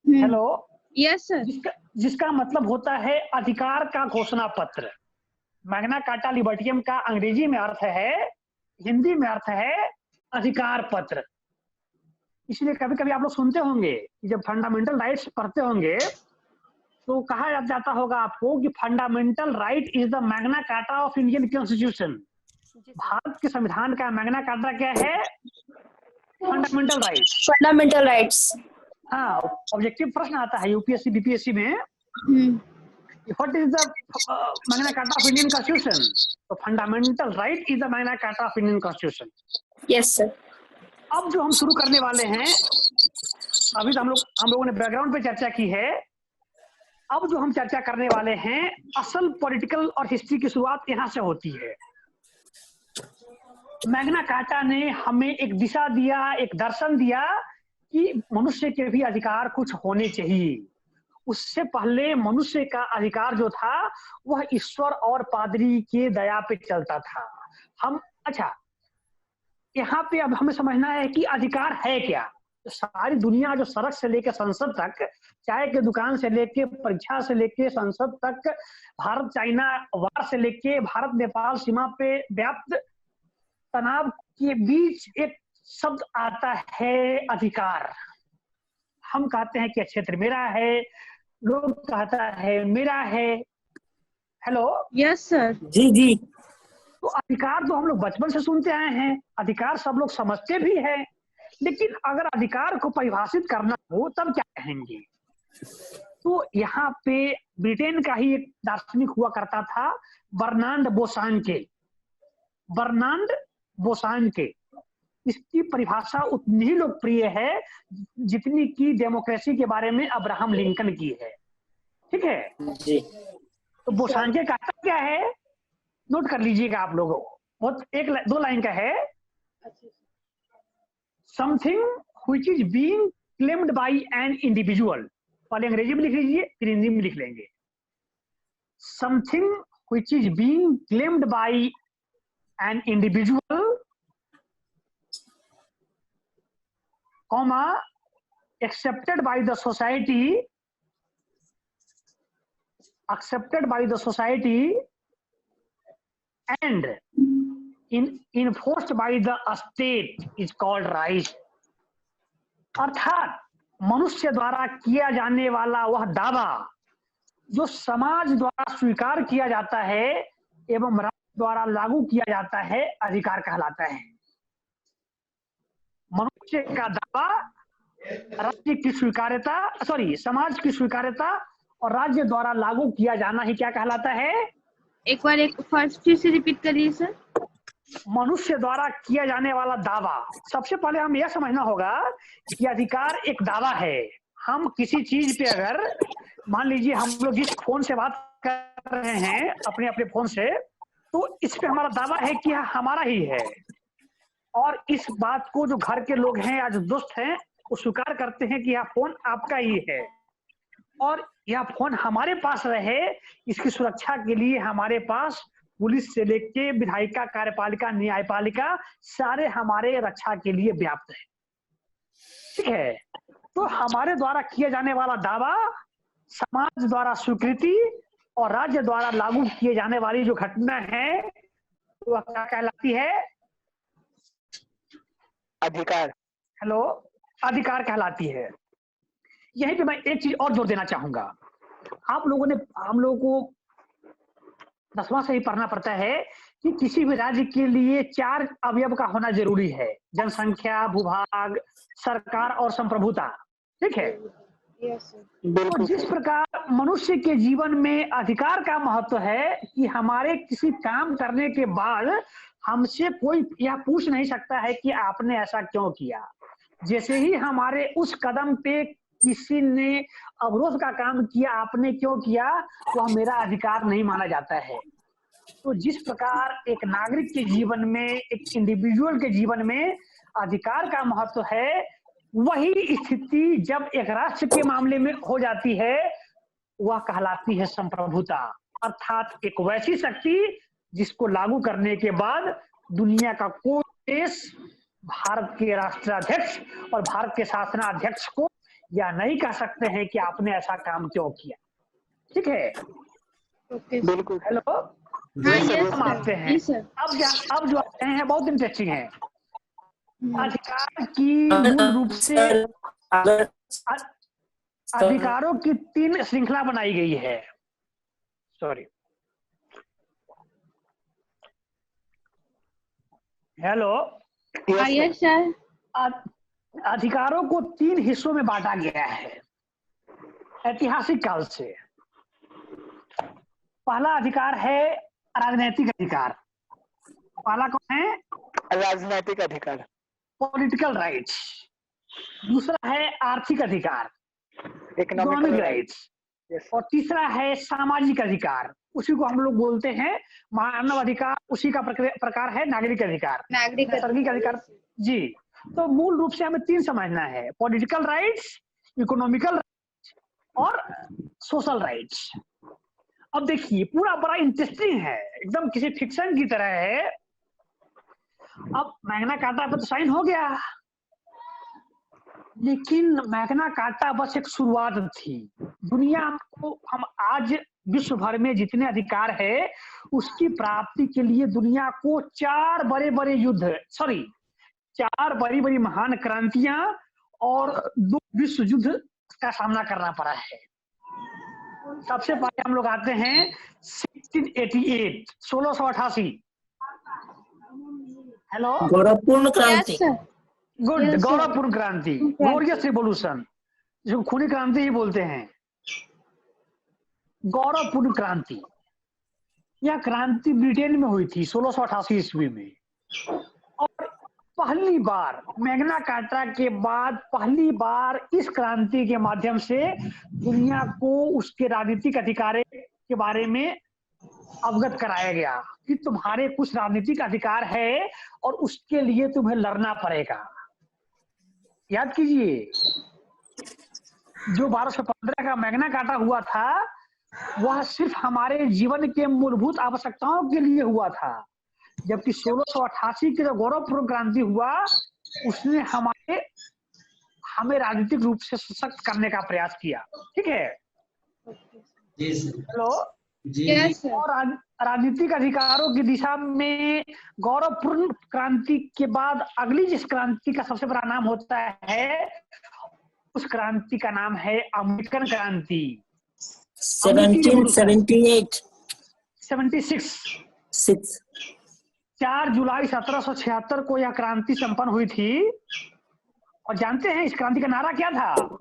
हेलो। Yes sir. जिसका मतलब होता है अधिकार का घोषणा पत्र। मैग्ना कार्टा लिबर्टियम का अंग्रेजी में अर्थ है, हिंदी में अर्थ है अधिकार पत्र। इसलिए कभी कभी आप लोग सुनते होंगे कि जब फंडामेंटल राइट्स पढ़ते होंगे तो कहा जाता होगा आपको कि fundamental right is the Magna Carta of Indian constitution. Bharat के संविधान का मैग्ना कार्टा क्या है? Fundamental rights. Fundamental rights. हाँ, ऑब्जेक्टिव प्रश्न आता है यूपीएससी बीपीएससी में, what is the Magna Carta of Indian constitution? तो fundamental right is the Magna Carta of Indian constitution. Yes sir. अब जो हम शुरू करने वाले हैं, अभी तो हम लोगों ने बैकग्राउंड पे चर्चा की है। अब जो हम चर्चा करने वाले हैं, असल पॉलिटिकल और हिस्ट्री की शुरुआत यहाँ से होती है। मैग्ना कार्टा ने हमें एक दिशा दिया, एक दर्शन दिया कि मनुष्य के भी अधिकार कुछ होने चाहिए। उससे पहले मनुष्य का अधिकार जो था वह ईश्वर और पादरी के दया पे चलता था। यहाँ पे अब हमें समझना है कि अधिकार है क्या। तो सारी दुनिया जो सड़क से लेकर संसद तक, चाय के दुकान से लेके परीक्षा से लेके संसद तक, भारत चाइना वार से लेके भारत नेपाल सीमा पे व्याप्त तनाव के बीच एक शब्द आता है अधिकार। हम कहते हैं कि क्षेत्र मेरा है, लोग कहता है मेरा है। हेलो। Yes sir. जी जी। तो अधिकार तो हम लोग बचपन से सुनते आए हैं, अधिकार सब लोग समझते भी हैं, लेकिन अगर अधिकार को परिभाषित करना हो तब क्या कहेंगे? तो यहाँ पे ब्रिटेन का ही एक दार्शनिक हुआ करता था, बर्नार्ड बोसांके। इसकी परिभाषा उतनी ही लोकप्रिय है जितनी की डेमोक्रेसी के बारे में अब्राहम लिंकन की है। ठीक है जी। तो बोसांके का क्या है, नोट कर लीजिएगा आप लोगों। बहुत दो लाइन का है। Something which is being claimed by an individual. पहले अंग्रेजी में लिख लीजिए, फिर हिंदी में लिख लेंगे। Something which is being claimed by an individual, comma, accepted by the society and enforced by the state is called right। अर्थात मनुष्य द्वारा किया जाने वाला वह दावा जो समाज द्वारा स्वीकार किया जाता है एवं राज्य द्वारा लागू किया जाता है, अधिकार कहलाता है। मनुष्य का दावा राज्य की स्वीकार्यता, समाज की स्वीकार्यता और राज्य द्वारा लागू किया जाना ही क्या कहलाता है? एक बार फर्स्ट फिर से रिपीट करिए सर। मनुष्य द्वारा किया जाने वाला दावा। सबसे पहले हम यह समझना होगा कि अधिकार एक दावा है। हम किसी चीज पे अगर मान लीजिए हम लोग जिस फोन से बात कर रहे हैं अपने अपने फोन से, तो इस पे हमारा दावा है कि हमारा ही है, और इस बात को जो घर के लोग हैं या जो दोस्त हैं वो स्वीकार करते हैं कि यह फोन आपका ही है। और यह फोन हमारे पास रहे, इसकी सुरक्षा के लिए हमारे पास पुलिस से लेके विधायिका, कार्यपालिका, न्यायपालिका सारे हमारे रक्षा के लिए व्याप्त है। ठीक है, तो हमारे द्वारा किया जाने वाला दावा, समाज द्वारा स्वीकृति और राज्य द्वारा लागू किए जाने वाली जो घटना है वह क्या कहलाती है? अधिकार। हेलो, अधिकार कहलाती है। यहीं पे मैं एक चीज और जोर देना चाहूंगा। हम लोगों को 10वां से ही पढ़ना पड़ता है कि किसी भी राज्य के लिए 4 अवयव का होना जरूरी है: जनसंख्या, भूभाग, सरकार और संप्रभुता। ठीक है, तो जिस प्रकार मनुष्य के जीवन में अधिकार का महत्व है कि हमारे किसी काम करने के बाद हमसे कोई यह पूछ नहीं सकता है कि आपने ऐसा क्यों किया। जैसे ही हमारे उस कदम पे किसी ने अवरोध का काम किया, आपने क्यों किया, वह मेरा अधिकार नहीं माना जाता है। तो जिस प्रकार एक नागरिक के जीवन में, एक इंडिविजुअल के जीवन में अधिकार का महत्व है, वही स्थिति जब एक राष्ट्र के मामले में हो जाती है वह कहलाती है संप्रभुता, अर्थात एक वैसी शक्ति जिसको लागू करने के बाद दुनिया का कोई देश भारत के राष्ट्राध्यक्ष और भारत के शासनाध्यक्ष को या नहीं कह सकते हैं कि आपने ऐसा काम क्यों किया। ठीक है, बिल्कुल। हेलो, हम आते हैं अब जो आते हैं बहुत इंटरेस्टिंग है। अधिकार की मूल रूप से अधिकारों की 3 श्रृंखला बनाई गई है। Sorry, hello, yes sir. अधिकारों को 3 हिस्सों में बांटा गया है ऐतिहासिक काल से। पहला अधिकार है राजनैतिक अधिकार। पहला कौन है? राजनैतिक अधिकार, पॉलिटिकल राइट्स। दूसरा है आर्थिक अधिकार, इकोनॉमिक राइट्स। और तीसरा है सामाजिक अधिकार, उसी को हम लोग बोलते हैं मानव अधिकार। उसी का प्रकार है नागरिक अधिकार, नैसर्गिक अधिकार। जी, तो मूल रूप से हमें 3 समझना है: पॉलिटिकल राइट्स, इकोनॉमिकल राइट्स और सोशल राइट्स। अब देखिए, पूरा बड़ा इंटरेस्टिंग है, एकदम किसी फिक्शन की तरह है। अब मैग्ना कार्टा पर तो साइन हो गया, लेकिन मैग्ना कार्टा बस एक शुरुआत थी। दुनिया को हम आज विश्व भर में जितने अधिकार है उसकी प्राप्ति के लिए दुनिया को 4 बड़े बड़े युद्ध, 4 बड़ी बड़ी महान क्रांतियां और 2 विश्व युद्ध का सामना करना पड़ा है। सबसे पहले हम लोग आते हैं 1688, 1688। हेलो, गौरवपूर्ण क्रांति। गुड, गौरवपूर्ण क्रांति, ग्लोरियस रिवॉल्यूशन, जिसको खूनी क्रांति ही बोलते हैं। गौरवपूर्ण क्रांति, यह क्रांति ब्रिटेन में हुई थी 1688 ईस्वी में। और पहली बार मैग्ना कार्टा के बाद पहली बार इस क्रांति के माध्यम से दुनिया को उसके राजनीतिक अधिकार के बारे में अवगत कराया गया कि तुम्हारे कुछ राजनीतिक अधिकार है और उसके लिए तुम्हें लड़ना पड़ेगा। याद कीजिए, जो 1215 का मैग्ना कार्टा हुआ था वह सिर्फ हमारे जीवन के मूलभूत आवश्यकताओं के लिए हुआ था, जबकि 1688 की जो गौरवपूर्ण क्रांति हुआ उसने हमें राजनीतिक रूप से सशक्त करने का प्रयास किया। ठीक है, हेलो, और राजनीतिक अधिकारों की दिशा में गौरवपूर्ण क्रांति के बाद अगली जिस क्रांति का सबसे बड़ा नाम होता है उस क्रांति का नाम है अमेरिकन क्रांति। 1778 76 4 जुलाई 1776 को यह क्रांति संपन्न हुई थी। और जानते हैं इस क्रांति का नारा क्या था?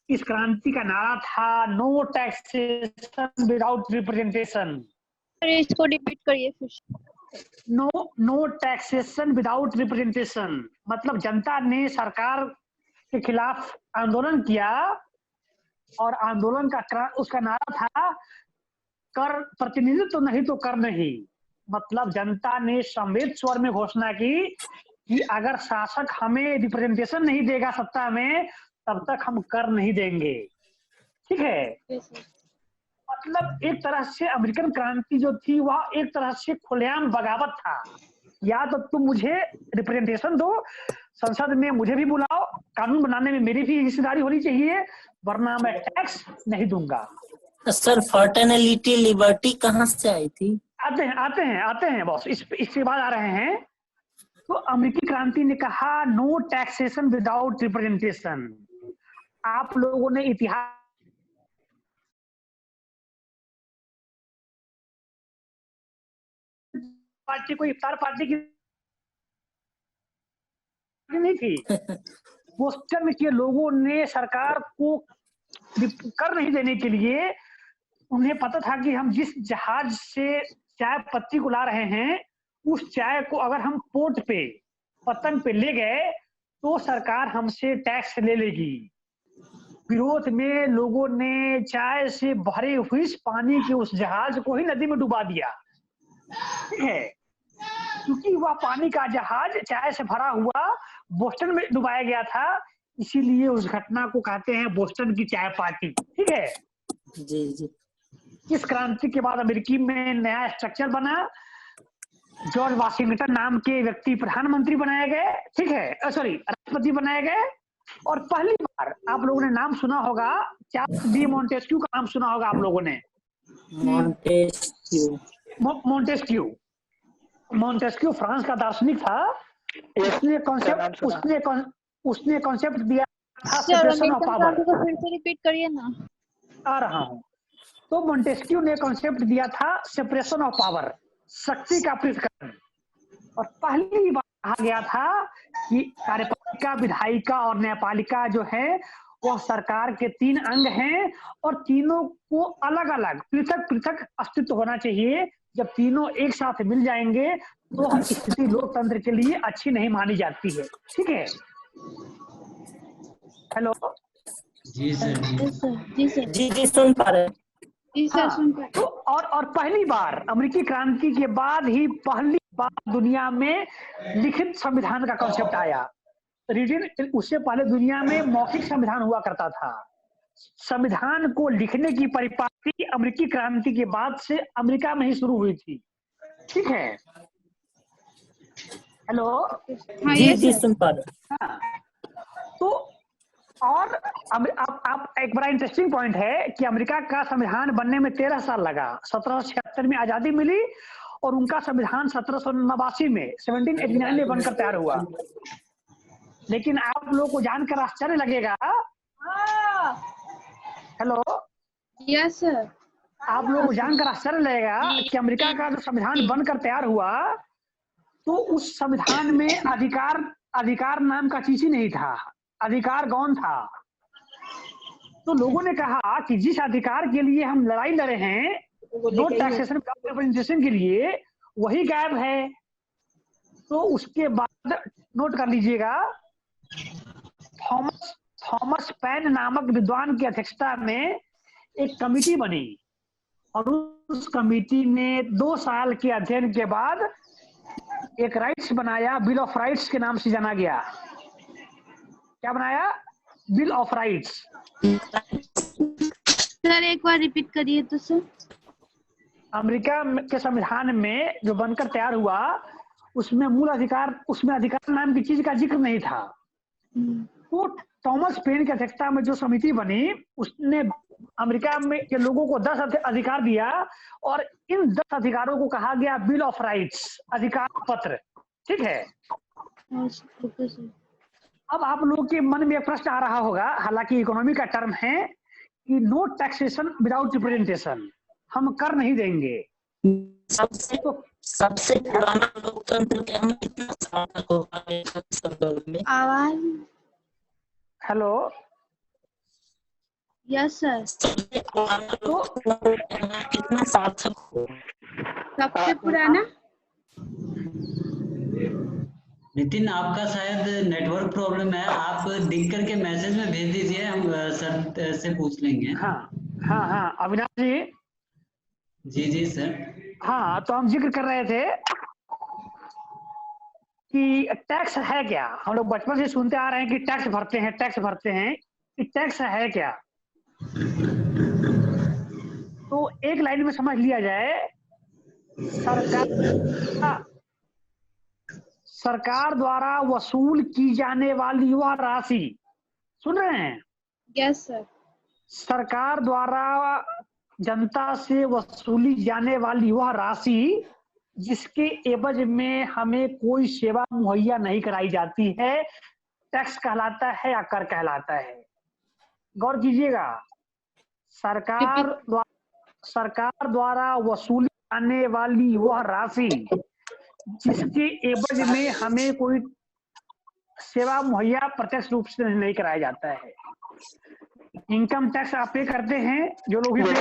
इस क्रांति का नारा था नो टैक्सेशन विदाउट रिप्रेजेंटेशन। इसको रिपीट करिए फिर। नो टैक्सेशन विदाउट रिप्रेजेंटेशन मतलब जनता ने सरकार के खिलाफ आंदोलन किया और आंदोलन का उसका नारा था कर प्रतिनिधित्व तो नहीं तो कर नहीं। मतलब जनता ने संवेद स्वर में घोषणा की कि अगर शासक हमें रिप्रेजेंटेशन नहीं देगा सत्ता में तब तक हम कर नहीं देंगे। ठीक है। Yes, sir. मतलब एक तरह से अमेरिकन क्रांति जो थी वह एक तरह से खुलेआम बगावत था। या तो तुम मुझे रिप्रेजेंटेशन दो, संसद में मुझे भी बुलाओ, कानून बनाने में मेरी भी हिस्सेदारी होनी चाहिए, वरना मैं टैक्स नहीं दूंगा। सर फर्टर्निटी लिबर्टी कहाँ से आई थी? आते हैं बॉस, इसके बाद आ रहे हैं। तो अमेरिकी क्रांति ने कहा नो टैक्सेशन विदाउट रिप्रेजेंटेशन। आप लोगों ने इतिहास पार्टी को इफ्तार पार्टी की नहीं थी। बोस्टन के लोगों ने सरकार को कर नहीं देने के लिए, उन्हें पता था कि हम जिस जहाज से चाय पत्ती को ला रहे हैं उस चाय को अगर हम पोर्ट पे पतन पे ले गए तो सरकार हमसे टैक्स ले लेगी। विरोध में लोगों ने चाय से भरे हुए पानी के उस जहाज को ही नदी में डुबा दिया। ठीक है, क्योंकि वह पानी का जहाज चाय से भरा हुआ बोस्टन में डुबाया गया था, इसीलिए उस घटना को कहते हैं बोस्टन की चाय पार्टी। ठीक है जी जी। इस क्रांति के बाद अमेरिकी में नया स्ट्रक्चर बना। जॉर्ज वाशिंगटन नाम के व्यक्ति प्रधानमंत्री बनाए गए। ठीक है, सॉरी राष्ट्रपति बनाए गए। और पहली बार आप लोगों ने नाम सुना होगा, चार्ल्स डी मॉन्टेस्क्यू का नाम सुना होगा आप लोगों ने। मॉन्टेस्क्यू फ्रांस का दार्शनिक था। उसने कॉन्सेप्ट दिया था सेपरेशन ऑफ पावर। फिर से रिपीट करिए ना। आ रहा हूं। तो मॉन्टेस्क्यू ने कॉन्सेप्ट दिया था सेपरेशन ऑफ पावर, शक्ति का पृथक्करण। और पहली बार कहा गया था कि कार्यपालिका, विधायिका और न्यायपालिका जो है वह सरकार के 3 अंग हैं और तीनों को अलग अलग पृथक पृथक अस्तित्व होना चाहिए। जब तीनों एक साथ मिल जाएंगे तो स्थिति लोकतंत्र के लिए अच्छी नहीं मानी जाती है। ठीक है, हेलो जी सर। जी सर। जी सुन पा रहे हैं। जी सर सुन पा रहे। तो और पहली बार अमेरिकी क्रांति के बाद ही पहली बार दुनिया में लिखित संविधान का कॉन्सेप्ट आया। रीडिंग, उससे पहले दुनिया में मौखिक संविधान हुआ करता था। संविधान को लिखने की परिपाटी अमेरिकी क्रांति के बाद से अमेरिका में ही शुरू हुई थी। ठीक है, हेलो जी सुन पा रहे हैं। हाँ, तो और अब एक बड़ा इंटरेस्टिंग पॉइंट है कि अमेरिका का संविधान बनने में 13 साल लगा। 1776 में आजादी मिली और उनका संविधान 1789 में 1789 में बनकर तैयार हुआ। लेकिन आप लोगों को जानकर आश्चर्य लगेगा, हेलो यस सर, आप लोगों को जानकर आश्चर्य लगेगा कि अमेरिका का जो संविधान बनकर तैयार हुआ तो उस संविधान में अधिकार नाम का चीज ही नहीं था। अधिकार गौण था। तो लोगों ने कहा कि जिस अधिकार के लिए हम लड़ाई लड़े हैं, नो टैक्सेशन विदाउट रिप्रेजेंटेशन के लिए, वही गायब है। तो उसके बाद नोट कर लीजिएगा, थॉमस पेन नामक विद्वान की अध्यक्षता में एक कमिटी बनी और उस कमिटी ने 2 साल के अध्ययन के बाद एक राइट्स बनाया, बिल ऑफ राइट्स के नाम से जाना गया। क्या बनाया? Bill of rights. सर एक बार रिपीट करिए तो सर। अमेरिका के संविधान में जो बनकर तैयार हुआ उसमें उसमें अधिकार नाम की चीज का जिक्र नहीं था। तो थॉमस पेन की अध्यक्षता में जो समिति बनी उसने अमेरिका में के लोगों को 10 अधिकार दिया और इन 10 अधिकारों को कहा गया बिल ऑफ राइट्स, अधिकार पत्र। ठीक है, अब आप लोगों के मन में एक प्रश्न आ रहा होगा, हालांकि इकोनॉमी का टर्म है कि नो टैक्सेशन विदाउट रिप्रेजेंटेशन, हम कर नहीं देंगे। सबसे पुराना लोकतंत्र के हम कितना सार्थक होगा संदर्भ में? आवाज। Hello yes sir. सबसे पुराना लोकतंत्र कितना सार्थक होगा? सबसे पुराना नितिन, आपका शायद नेटवर्क प्रॉब्लम है, आप लिख करके मैसेज में भेज दीजिए, हम सर से पूछ लेंगे। हाँ अविनाश जी। जी सर। हाँ, तो हम जिक्र कर रहे थे कि टैक्स है क्या। हम लोग बचपन से सुनते आ रहे हैं कि टैक्स भरते हैं। ये टैक्स है क्या? तो एक लाइन में समझ लिया जाए, सरकार द्वारा वसूल की जाने वाली वह राशि, सुन रहे हैं? Yes sir. सरकार द्वारा जनता से वसूली जाने वाली वह राशि जिसके एवज में हमें कोई सेवा मुहैया नहीं कराई जाती है, टैक्स कहलाता है या कर कहलाता है? गौर कीजिएगा, सरकार द्वारा वसूली जाने वाली वह राशि जिसके एवज में हमें कोई सेवा मुहैया प्रत्यक्ष रूप से नहीं कराया जाता है। इनकम टैक्स आप पे करते हैं, जो लोग भी पे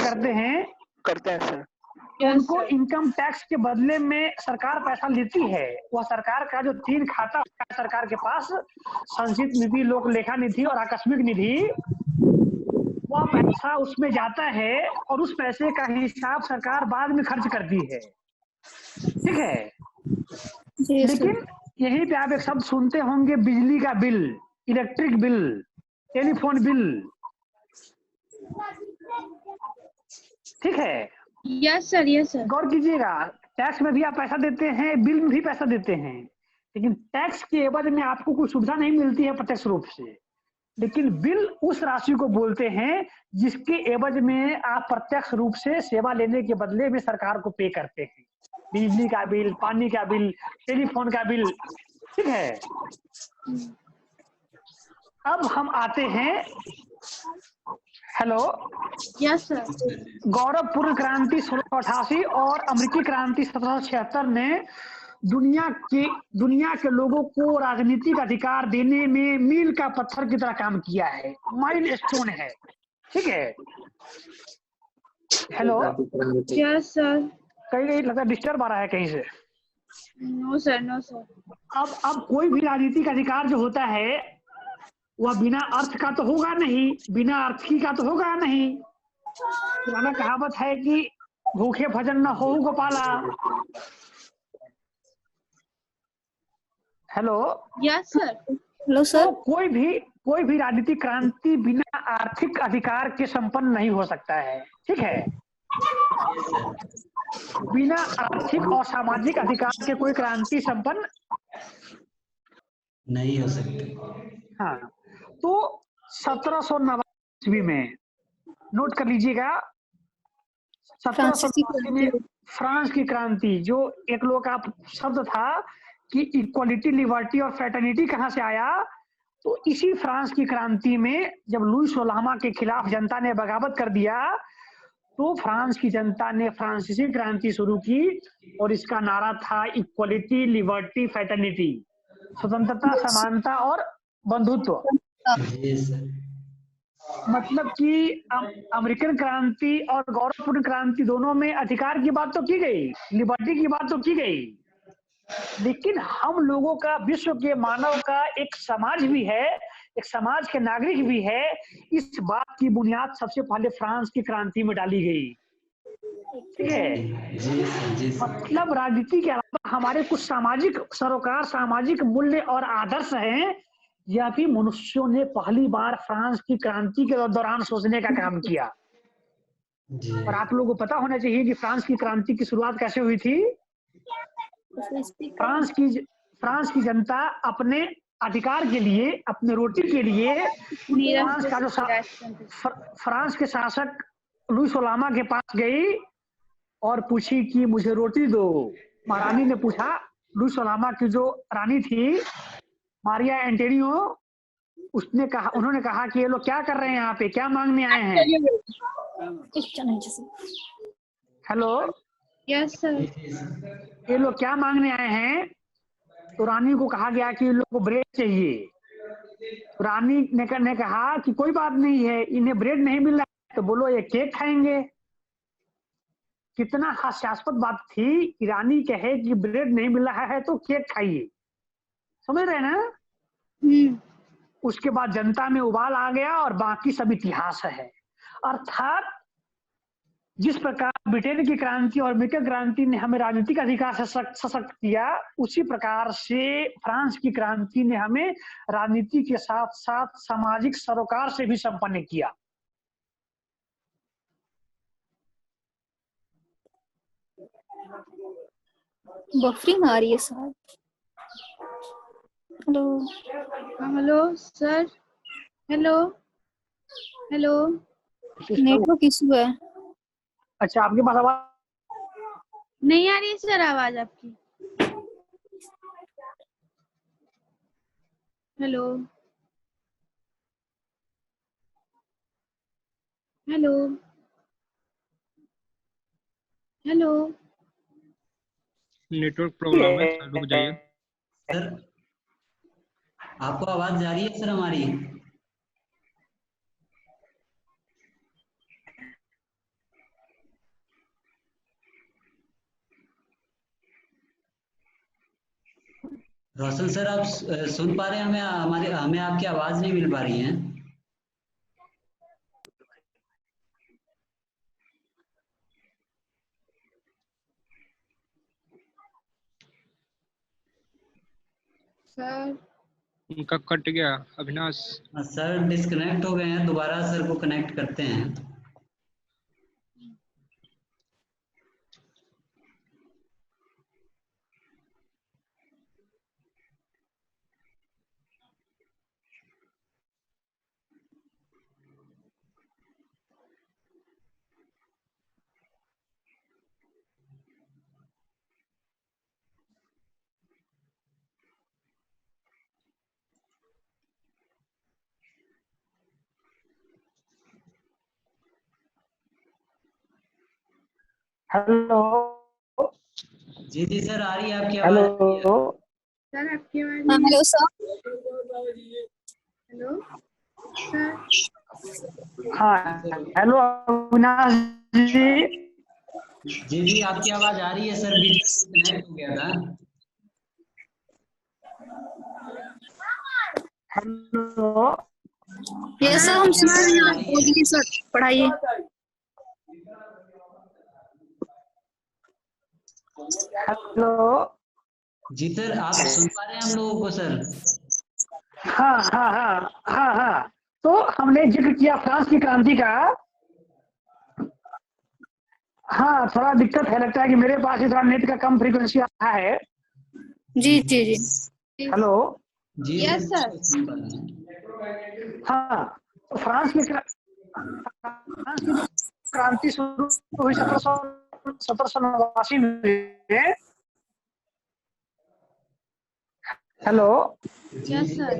करते हैं सर, उनको इनकम टैक्स के बदले में सरकार पैसा लेती है। वह सरकार का जो 3 खाता होता है सरकार के पास, संचित निधि, लोक लेखा निधि और आकस्मिक निधि, वह पैसा उसमें जाता है और उस पैसे का हिसाब सरकार बाद में खर्च करती है, ठीक है? लेकिन यहीं पे आप एक शब्द सुनते होंगे, बिजली का bill, electric bill, telephone bill, ठीक है? Yes sir, yes sir. गौर कीजिएगा, टैक्स में भी आप पैसा देते हैं, बिल में भी पैसा देते हैं, लेकिन टैक्स के एवज में आपको कोई सुविधा नहीं मिलती है प्रत्यक्ष रूप से। लेकिन बिल उस राशि को बोलते हैं जिसके एवज में आप प्रत्यक्ष रूप से सेवा लेने के बदले में सरकार को पे करते हैं। बिजली का बिल, पानी का बिल, टेलीफोन का बिल, ठीक है? अब हम आते हैं, हेलो, यस सर। गौरवपूर्ण क्रांति 1688 और अमेरिकी क्रांति 1776 ने दुनिया के लोगों को राजनीतिक अधिकार देने में मील का पत्थर की तरह काम किया है, माइलस्टोन है, ठीक है? Hello, yes sir. कहीं लगता है डिस्टर्ब आ रहा है कहीं से? No sir, no sir. अब कोई भी राजनीतिक अधिकार जो होता है वह बिना अर्थ का तो होगा नहीं, बिना अर्थ की का तो होगा नहीं। पुराना कहावत है कि भूखे भजन न हो Gopala. Hello, yes sir. Hello sir. तो कोई भी राजनीतिक क्रांति बिना आर्थिक अधिकार के संपन्न नहीं हो सकता है, ठीक है? बिना आर्थिक और सामाजिक अधिकार के कोई क्रांति संपन्न नहीं हो सकती। हाँ, तो 1789 में नोट कर लीजिएगा, 1789 में फ्रांस की क्रांति, जो एक लोग का शब्द था कि इक्वालिटी, लिबर्टी और फ्रेटर्निटी कहाँ से आया, तो इसी फ्रांस की क्रांति में जब लुई सोलामा के खिलाफ जनता ने बगावत कर दिया तो फ्रांस की जनता ने फ्रांसीसी क्रांति शुरू की और इसका नारा था इक्वालिटी, लिबर्टी, फ्रेटर्निटी, स्वतंत्रता, समानता और बंधुत्व। मतलब कि अमेरिकन क्रांति और गौरवपूर्ण क्रांति दोनों में अधिकार की बात तो की गई, लिबर्टी की बात तो की गई, लेकिन हम लोगों का, विश्व के मानव का एक समाज भी है, एक समाज के नागरिक भी है, इस बात की बुनियाद सबसे पहले फ्रांस की क्रांति में डाली गई, ठीक है? मतलब राजनीति के अलावा हमारे कुछ सामाजिक सरोकार, सामाजिक मूल्य और आदर्श हैं, यह भी मनुष्यों ने पहली बार फ्रांस की क्रांति के दौरान सोचने का काम किया। और आप लोगों को पता होना चाहिए कि फ्रांस की क्रांति की शुरुआत कैसे हुई थी। फ्रांस की जनता अपने अधिकार के लिए, अपने रोटी के लिए फ्रांस के शासक लुई सोलामा के पास गई और पूछी कि मुझे रोटी दो। महारानी ने पूछा, लुई सोलामा की जो रानी थी मारिया एंटोनियो, उन्होंने कहा कि ये लोग क्या कर रहे हैं यहाँ पे, क्या मांगने आए हैं? Hello, yes sir. ये लोग क्या मांगने आए हैं? तो रानी को कहा गया कि इन लोगों को ब्रेड चाहिए। रानी ने कहा कि कोई बात नहीं है, इन्हें ब्रेड नहीं मिल रहा है तो बोलो ये केक खाएंगे। कितना हास्यास्पद बात थी कि रानी कहे कि ब्रेड नहीं मिल रहा है तो केक खाइए, समझ रहे ना? उसके बाद जनता में उबाल आ गया और बाकी सब इतिहास है। अर्थात जिस प्रकार ब्रिटेन की क्रांति और अमेरिकन क्रांति ने हमें राजनीतिक अधिकार से सशक्त किया, उसी प्रकार से फ्रांस की क्रांति ने हमें राजनीति के साथ साथ सामाजिक सरोकार से भी संपन्न किया। बफरिंग आ रही है sir. Hello hello sir. Hello hello. Network issue है। अच्छा, आपके पास आवाज नहीं आ रही है सर आवाज आपकी। Hello hello hello. Network problem है, रुक जाइए। सर आपको आवाज जा रही है सर हमारी? रोशन सर, आप सुन पा रहे हैं हमें? हमें आपकी आवाज नहीं मिल पा रही है। सर उनका कट गया अविनाश। सर डिस्कनेक्ट हो गए हैं, दोबारा सर को कनेक्ट करते हैं। हेलो जी सर, आ रही है आपकी हेलो आवाज? आ रही है। सर आपकी आवाज हाँ नहीं। Hello sir. Hello sir. हाँ, हेलो अविनाश जी। जी आपकी आवाज आ रही है सर, बीच में डिस्कनेक्ट हो गया था। हेलो ये सर हम सुन रहे हैं, आप बोलिए सर, पढ़ाइए। हेलो। जी सर, आप सुन पा रहे हैं हम लोगों को सर? हाँ हाँ हाँ हाँ हाँ, तो हमने जिक्र किया फ्रांस की क्रांति का। हाँ, थोड़ा दिक्कत है, लगता है कि मेरे पास ही थोड़ा नेट का कम फ्रीक्वेंसी आ है। जी जी जी। हेलो। जी यस सर। सुन पा रहे हैं। हाँ, तो फ्रांस की जो क्रांति शुरू हुई 1789 में। Hello. Yes sir.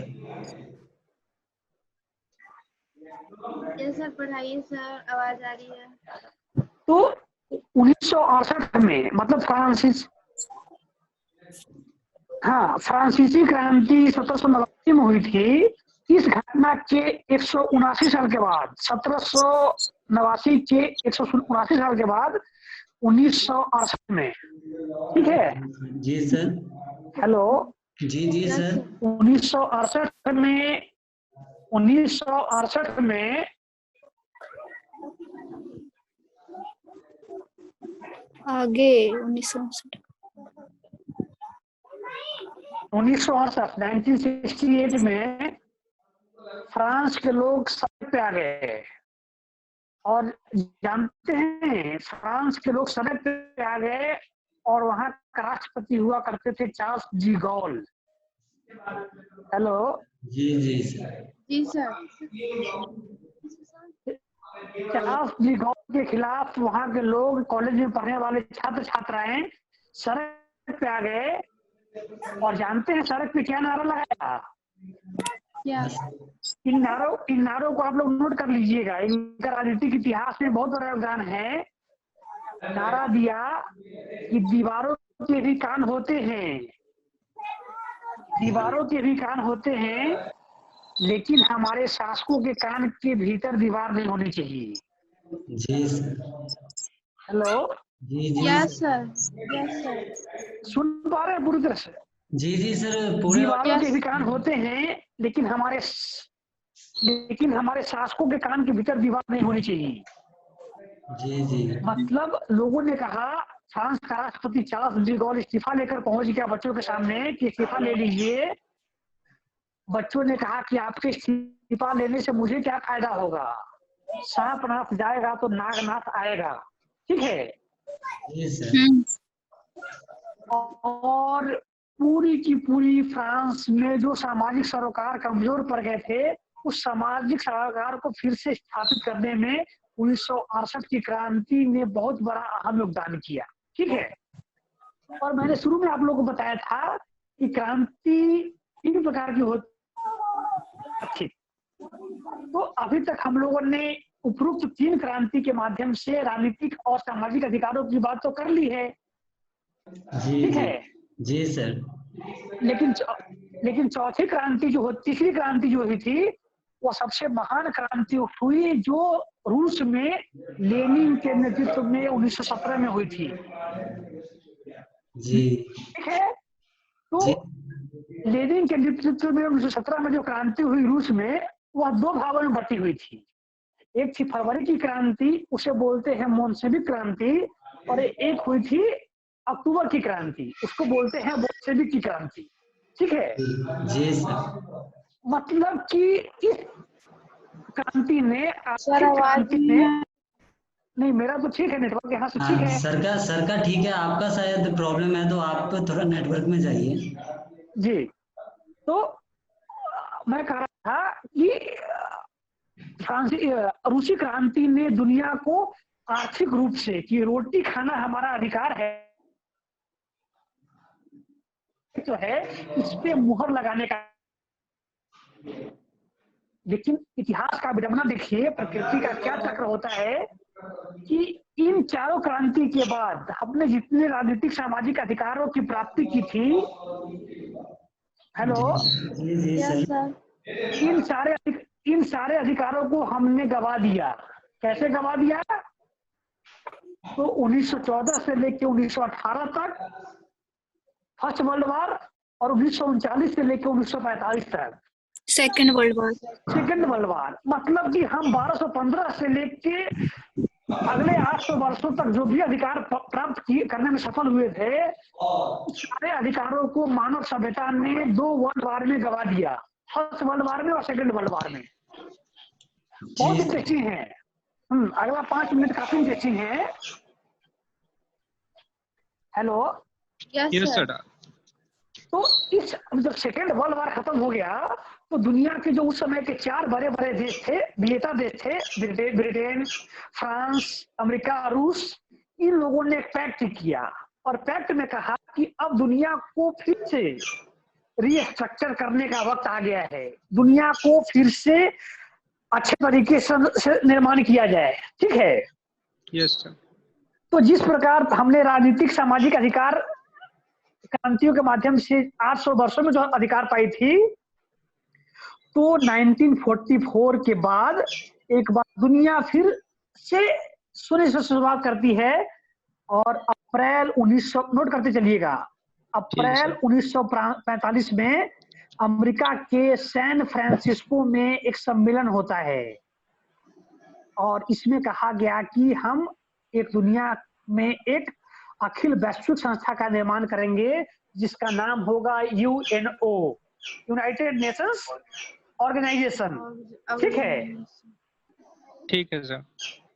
Yes sir, पढ़ाइए सर, आवाज आ रही है। तो 1968 में, मतलब फ्रांसीसी क्रांति 1789 में हुई थी। इस घटना के 179 साल के बाद, 1789 के 179 साल के बाद 1968 में, ठीक है? जी सर। हेलो। जी सर। 1968 में आगे 1968 1968 में फ्रांस के लोग सड़क पे आ गए। और जानते हैं, फ्रांस के लोग सड़क पे आ गए और वहां का राष्ट्रपति हुआ करते थे चार्ल्स डी गॉल। हेलो। जी सर। जी सर। चार्ल्स डी गॉल के खिलाफ वहां के लोग, कॉलेज में पढ़ने वाले छात्र छात्राएं सड़क पे आ गए। और जानते हैं सड़क पे क्या नारा लगाया? क्या? इन नारों को आप लोग नोट कर लीजिएगा, इनका राजनीतिक इतिहास में बहुत बड़ा योगदान है। नारा दिया कि दीवारों के भी कान होते हैं, दीवारों के भी कान होते हैं, लेकिन हमारे शासकों के कान के भीतर दीवार नहीं होनी चाहिए। जी सर। हेलो। जी यस सर। Yes sir. सुन पा रहे हैं पूरी तरह से? जी सर, पूरे दीवारों के भी कान होते हैं, लेकिन हमारे शासकों के कान के भीतर दीवार नहीं होनी चाहिए। जी मतलब लोगों ने कहा, फ्रांस का राष्ट्रपति चार्ल्स डी गॉल इस्तीफा लेकर पहुंच गया बच्चों के सामने कि इस्तीफा ले लीजिए। बच्चों ने कहा कि आपके इस्तीफा लेने से मुझे क्या फायदा होगा, सांप नाथ जाएगा तो नागनाथ आएगा, ठीक है? जी सर। और पूरी की पूरी फ्रांस में जो सामाजिक सरोकार कमजोर पड़ गए थे, उस सामाजिक सरोकार को फिर से स्थापित करने में 1968 की क्रांति ने बहुत बड़ा अहम योगदान किया। ठीक है, और मैंने शुरू में आप लोगों को बताया था कि क्रांति 3 प्रकार की होती थी। तो अभी तक हम लोगों ने उपरोक्त 3 क्रांति के माध्यम से राजनीतिक और सामाजिक अधिकारों की बात तो कर ली है। जी ठीक जी है, जी सर। लेकिन चौथी क्रांति जो तीसरी क्रांति जो हुई थी, वो सबसे महान क्रांति हुई जो रूस में लेनिन के नेतृत्व में 1917 में हुई थी। जी ठीक है, तो लेनिन के नेतृत्व में 1917 में जो क्रांति हुई रूस में, वह 2 भागों में बटी हुई थी। एक थी फरवरी की क्रांति, उसे बोलते हैं मोन्सेविक क्रांति, और एक हुई थी अक्टूबर की क्रांति, उसको बोलते हैं बोल्शेविक की क्रांति। ठीक है जी सर। मतलब कि इस क्रांति ने सर आवाज नहीं, मेरा तो ठीक है, नेटवर्क यहाँ से ठीक है। सर का ठीक है, आपका शायद प्रॉब्लम है, तो आप थोड़ा नेटवर्क में जाइए। जी, तो मैं कह रहा था कि रूसी क्रांति ने दुनिया को आर्थिक रूप से कि रोटी खाना हमारा अधिकार है तो है, इस पे मुहर लगाने का। लेकिन इतिहास का विडंबना देखिए, प्रकृति का क्या चक्र होता है कि इन चारों क्रांति के बाद हमने जितने राजनीतिक सामाजिक अधिकारों की प्राप्ति की थी, हेलो, इन सारे अधिकारों को हमने गवा दिया। कैसे गवा दिया? तो 1914 से लेकर 1918 तक फर्स्ट वर्ल्ड वॉर, और 1939 से लेकर 1945 तक second world war. Second world war. मतलब कि हम 1215 से लेके अगले 800 वर्षों तक जो भी अधिकार प्राप्त करने में सफल हुए थे, सारे अधिकारों को मानव सभ्यता ने 2 वर्ल्ड वॉर में गवा दिया, फर्स्ट वर्ल्ड वॉर में और सेकेंड वर्ल्ड वॉर में। बहुत इंटरेस्टिंग है। अगला 5 मिनट काफी इंटरेस्टिंग है। Hello, yes sir. तो इस जब सेकेंड वर्ल्ड वॉर खत्म हो गया, तो दुनिया के जो उस समय के 4 बड़े बड़े देश थे, विजेता देश थे, ब्रिटेन, फ्रांस, अमेरिका, रूस, इन लोगों ने एक पैक्ट किया, और पैक्ट में कहा कि अब दुनिया को फिर से रीस्ट्रक्चर करने का वक्त आ गया है, दुनिया को फिर से अच्छे तरीके से निर्माण किया जाए। ठीक है, यस सर। तो जिस प्रकार हमने राजनीतिक सामाजिक अधिकार क्रांतियों के माध्यम से 800 वर्षों में जो अधिकार पाई थी, तो 1944 के बाद एक बार दुनिया फिर से शून्य से शुरुआत करती है, और अप्रैल 1900 नोट करते चलिएगा, अप्रैल 1945 में अमेरिका के सैन फ्रांसिस्को में एक सम्मेलन होता है, और इसमें कहा गया कि हम एक दुनिया में एक अखिल वैश्विक संस्था का निर्माण करेंगे, जिसका नाम होगा यूएनओ, यूनाइटेड नेशंस ऑर्गेनाइजेशन। ठीक है, ठीक है सर।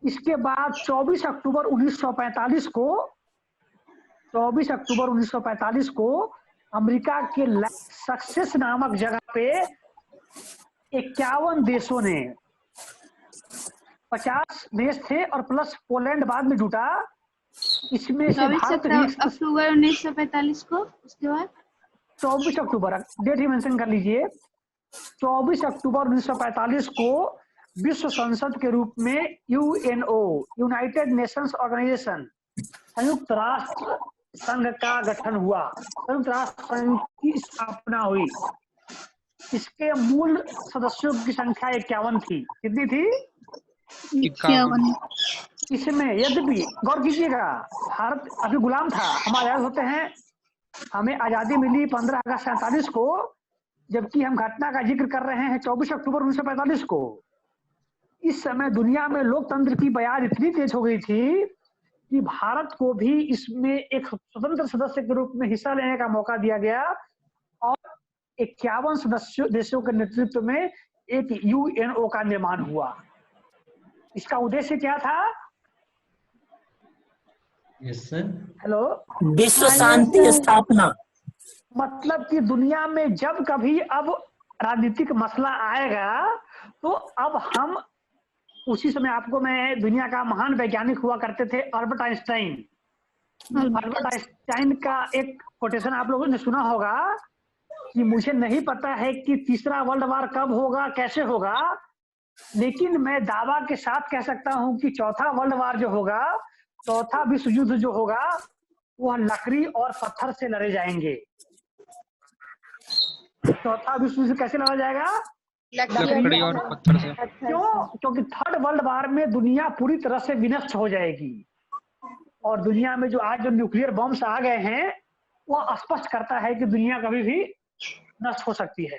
इसके बाद 24 अक्टूबर 1945 को अमेरिका के सक्सेस नामक जगह पे 51 देशों ने, 50 देश थे और प्लस पोलैंड बाद में जुटा, इसमें से भारत भी अक्टूबर 1945 को, उसके बाद 24 अक्टूबर डेट ही मेंशन कर लीजिए, 24 अक्टूबर 1945 को विश्व संसद के रूप में यूएनओ, यूनाइटेड नेशंस ऑर्गेनाइजेशन, संयुक्त राष्ट्र संघ का गठन हुआ, संयुक्त राष्ट्र संघ की स्थापना हुई। इसके मूल सदस्यों की संख्या 51 थी। कितनी थी? 51। इसमें यद्यपि गौर कीजिएगा, भारत अभी गुलाम था, हम आजाद होते हैं, हमें आजादी मिली 15 अगस्त 47 को, जबकि हम घटना का जिक्र कर रहे हैं 24 अक्टूबर 1945 को। इस समय दुनिया में लोकतंत्र की बयार इतनी तेज हो गई थी कि भारत को भी इसमें एक स्वतंत्र सदस्य के रूप में हिस्सा लेने का मौका दिया गया, और 51 देशों के नेतृत्व में एक यूएनओ का निर्माण हुआ। इसका उद्देश्य क्या था? Yes sir. हेलो, विश्व शांति स्थापना। मतलब कि दुनिया में जब कभी अब राजनीतिक मसला आएगा तो अब हम उसी समय, आपको मैं दुनिया का महान वैज्ञानिक हुआ करते थे अल्बर्ट आइंस्टाइन। अल्बर्ट आइंस्टाइन का एक कोटेशन आप लोगों ने सुना होगा कि मुझे नहीं पता है कि तीसरा वर्ल्ड वार कब होगा, कैसे होगा, लेकिन मैं दावा के साथ कह सकता हूं कि चौथा वर्ल्ड वार जो होगा, चौथा विश्व युद्ध जो होगा, वह लकड़ी और पत्थर से लड़े जाएंगे। चौथा विश्व युद्ध कैसे लड़ा जाएगा? लकड़ी और पत्थर से। क्यों? क्योंकि थर्ड वर्ल्ड वार में दुनिया पूरी तरह से विनष्ट हो जाएगी और दुनिया में जो आज जो न्यूक्लियर बॉम्ब्स आ गए हैं वह स्पष्ट करता है कि दुनिया कभी भी नष्ट हो सकती है।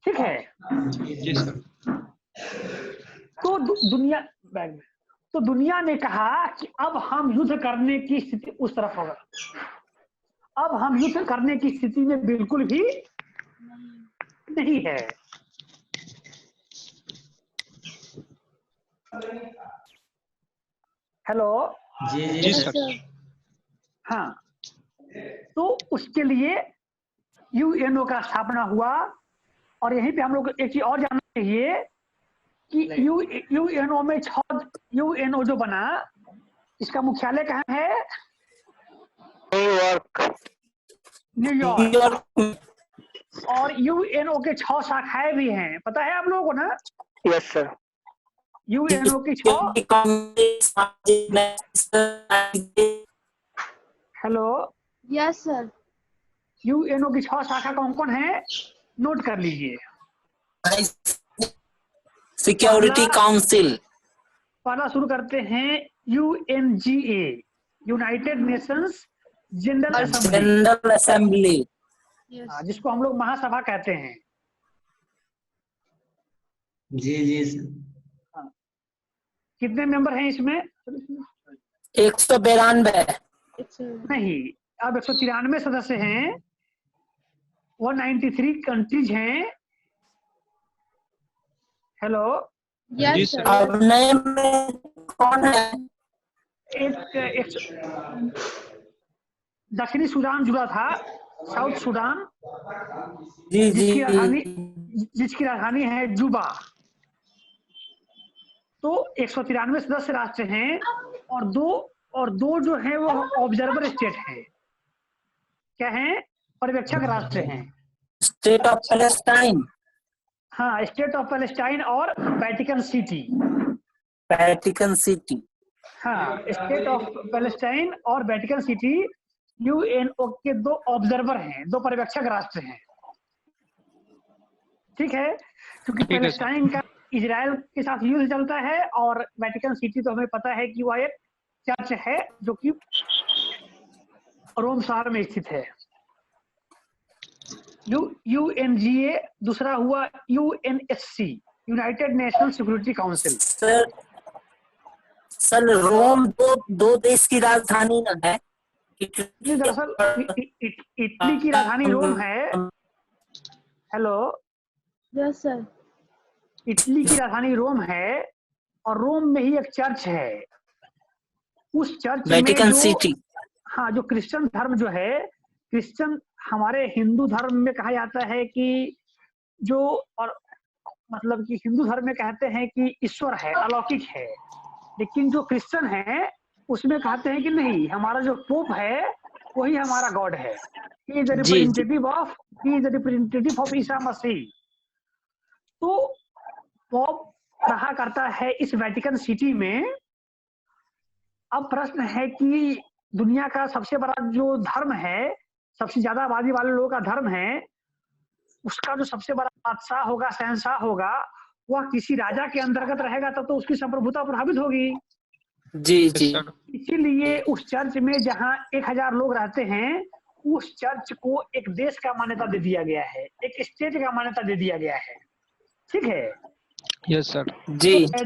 ठीक है। जी सर। तो दुनिया ने कहा कि अब हम युद्ध करने की स्थिति उस तरफ होगा। अब हम युद्ध करने की स्थिति में बिल्कुल भी नहीं है। हेलो। जी सर। हाँ, तो उसके लिए यूएनओ का स्थापना हुआ और यहीं पे हम लोग एक चीज और जानना चाहिए कि यूएनओ में यूएनओ जो बना, इसका मुख्यालय कहाँ है? न्यूयॉर्क। और यूएनओ के 6 शाखाएं भी हैं, पता है आप लोगों को ना? Yes sir. यूएनओ की 6। हेलो। Yes sir. यूएनओ की 6 शाखा कौन कौन है? नोट कर लीजिए। Security council. पहला शुरू करते हैं UNGA, United Nations general assembly, जिसको हम लोग महासभा कहते हैं। जी जी सर। कितने मेंबर हैं इसमें? 192। नहीं, अब 193 सदस्य हैं। 193 कंट्रीज हैं। हेलो। जी सर। अब नए में कौन है? एक दक्षिणी सूडान जुड़ा था, साउथ सूडान, जी जिसकी राजधानी है जुबा। तो 193 सदस्य राष्ट्र हैं और दो जो है वो ऑब्जर्वर स्टेट है। क्या है? पर्यवेक्षक राष्ट्र हैं। State of Palestine. हाँ, स्टेट ऑफ पैलेस्टाइन और वेटिकन सिटी। हाँ, स्टेट ऑफ पैलेस्टाइन और वेटिकन सिटी यूएनओ के 2 ऑब्जर्वर हैं, 2 पर्यवेक्षक राष्ट्र हैं। ठीक है, क्योंकि पैलेस्टाइन का इजराइल के साथ युद्ध चलता है और वेटिकन सिटी तो हमें पता है कि वह एक चर्च है जो कि रोम शहर में स्थित है। यूएनजीए, दूसरा हुआ UNSC, United National Security Council. Sir Rome दो देश की राजधानी न है? दरअसल इटली की राजधानी रोम है। हेलो। Yes sir. इटली की राजधानी रोम है और रोम में ही एक चर्च है। उस चर्च वेटिकन में सिटी। हाँ, जो क्रिश्चियन धर्म जो है, क्रिश्चियन हमारे हिंदू धर्म में कहा जाता है कि जो, और मतलब कि हिंदू धर्म में कहते हैं कि ईश्वर है, अलौकिक है, लेकिन जो क्रिश्चियन है उसमें कहते हैं कि नहीं, हमारा जो पोप है वही हमारा गॉड है। He is the representative of ईसा मसीह। तो पोप रहा करता है इस वेटिकन सिटी में। अब प्रश्न है कि दुनिया का सबसे बड़ा जो धर्म है, सबसे ज्यादा आबादी वाले लोगों का धर्म है, उसका जो सबसे बड़ा बादशाह होगा, शहंशाह होगा, वह किसी राजा के अंतर्गत रहेगा, तब तो उसकी संप्रभुता प्रभावित होगी। जी। इसीलिए उस चर्च में जहां 1000 लोग रहते हैं, उस चर्च को एक देश का मान्यता दे दिया गया है, एक स्टेट का मान्यता दे दिया गया है। ठीक है। Yes sir. जी। तो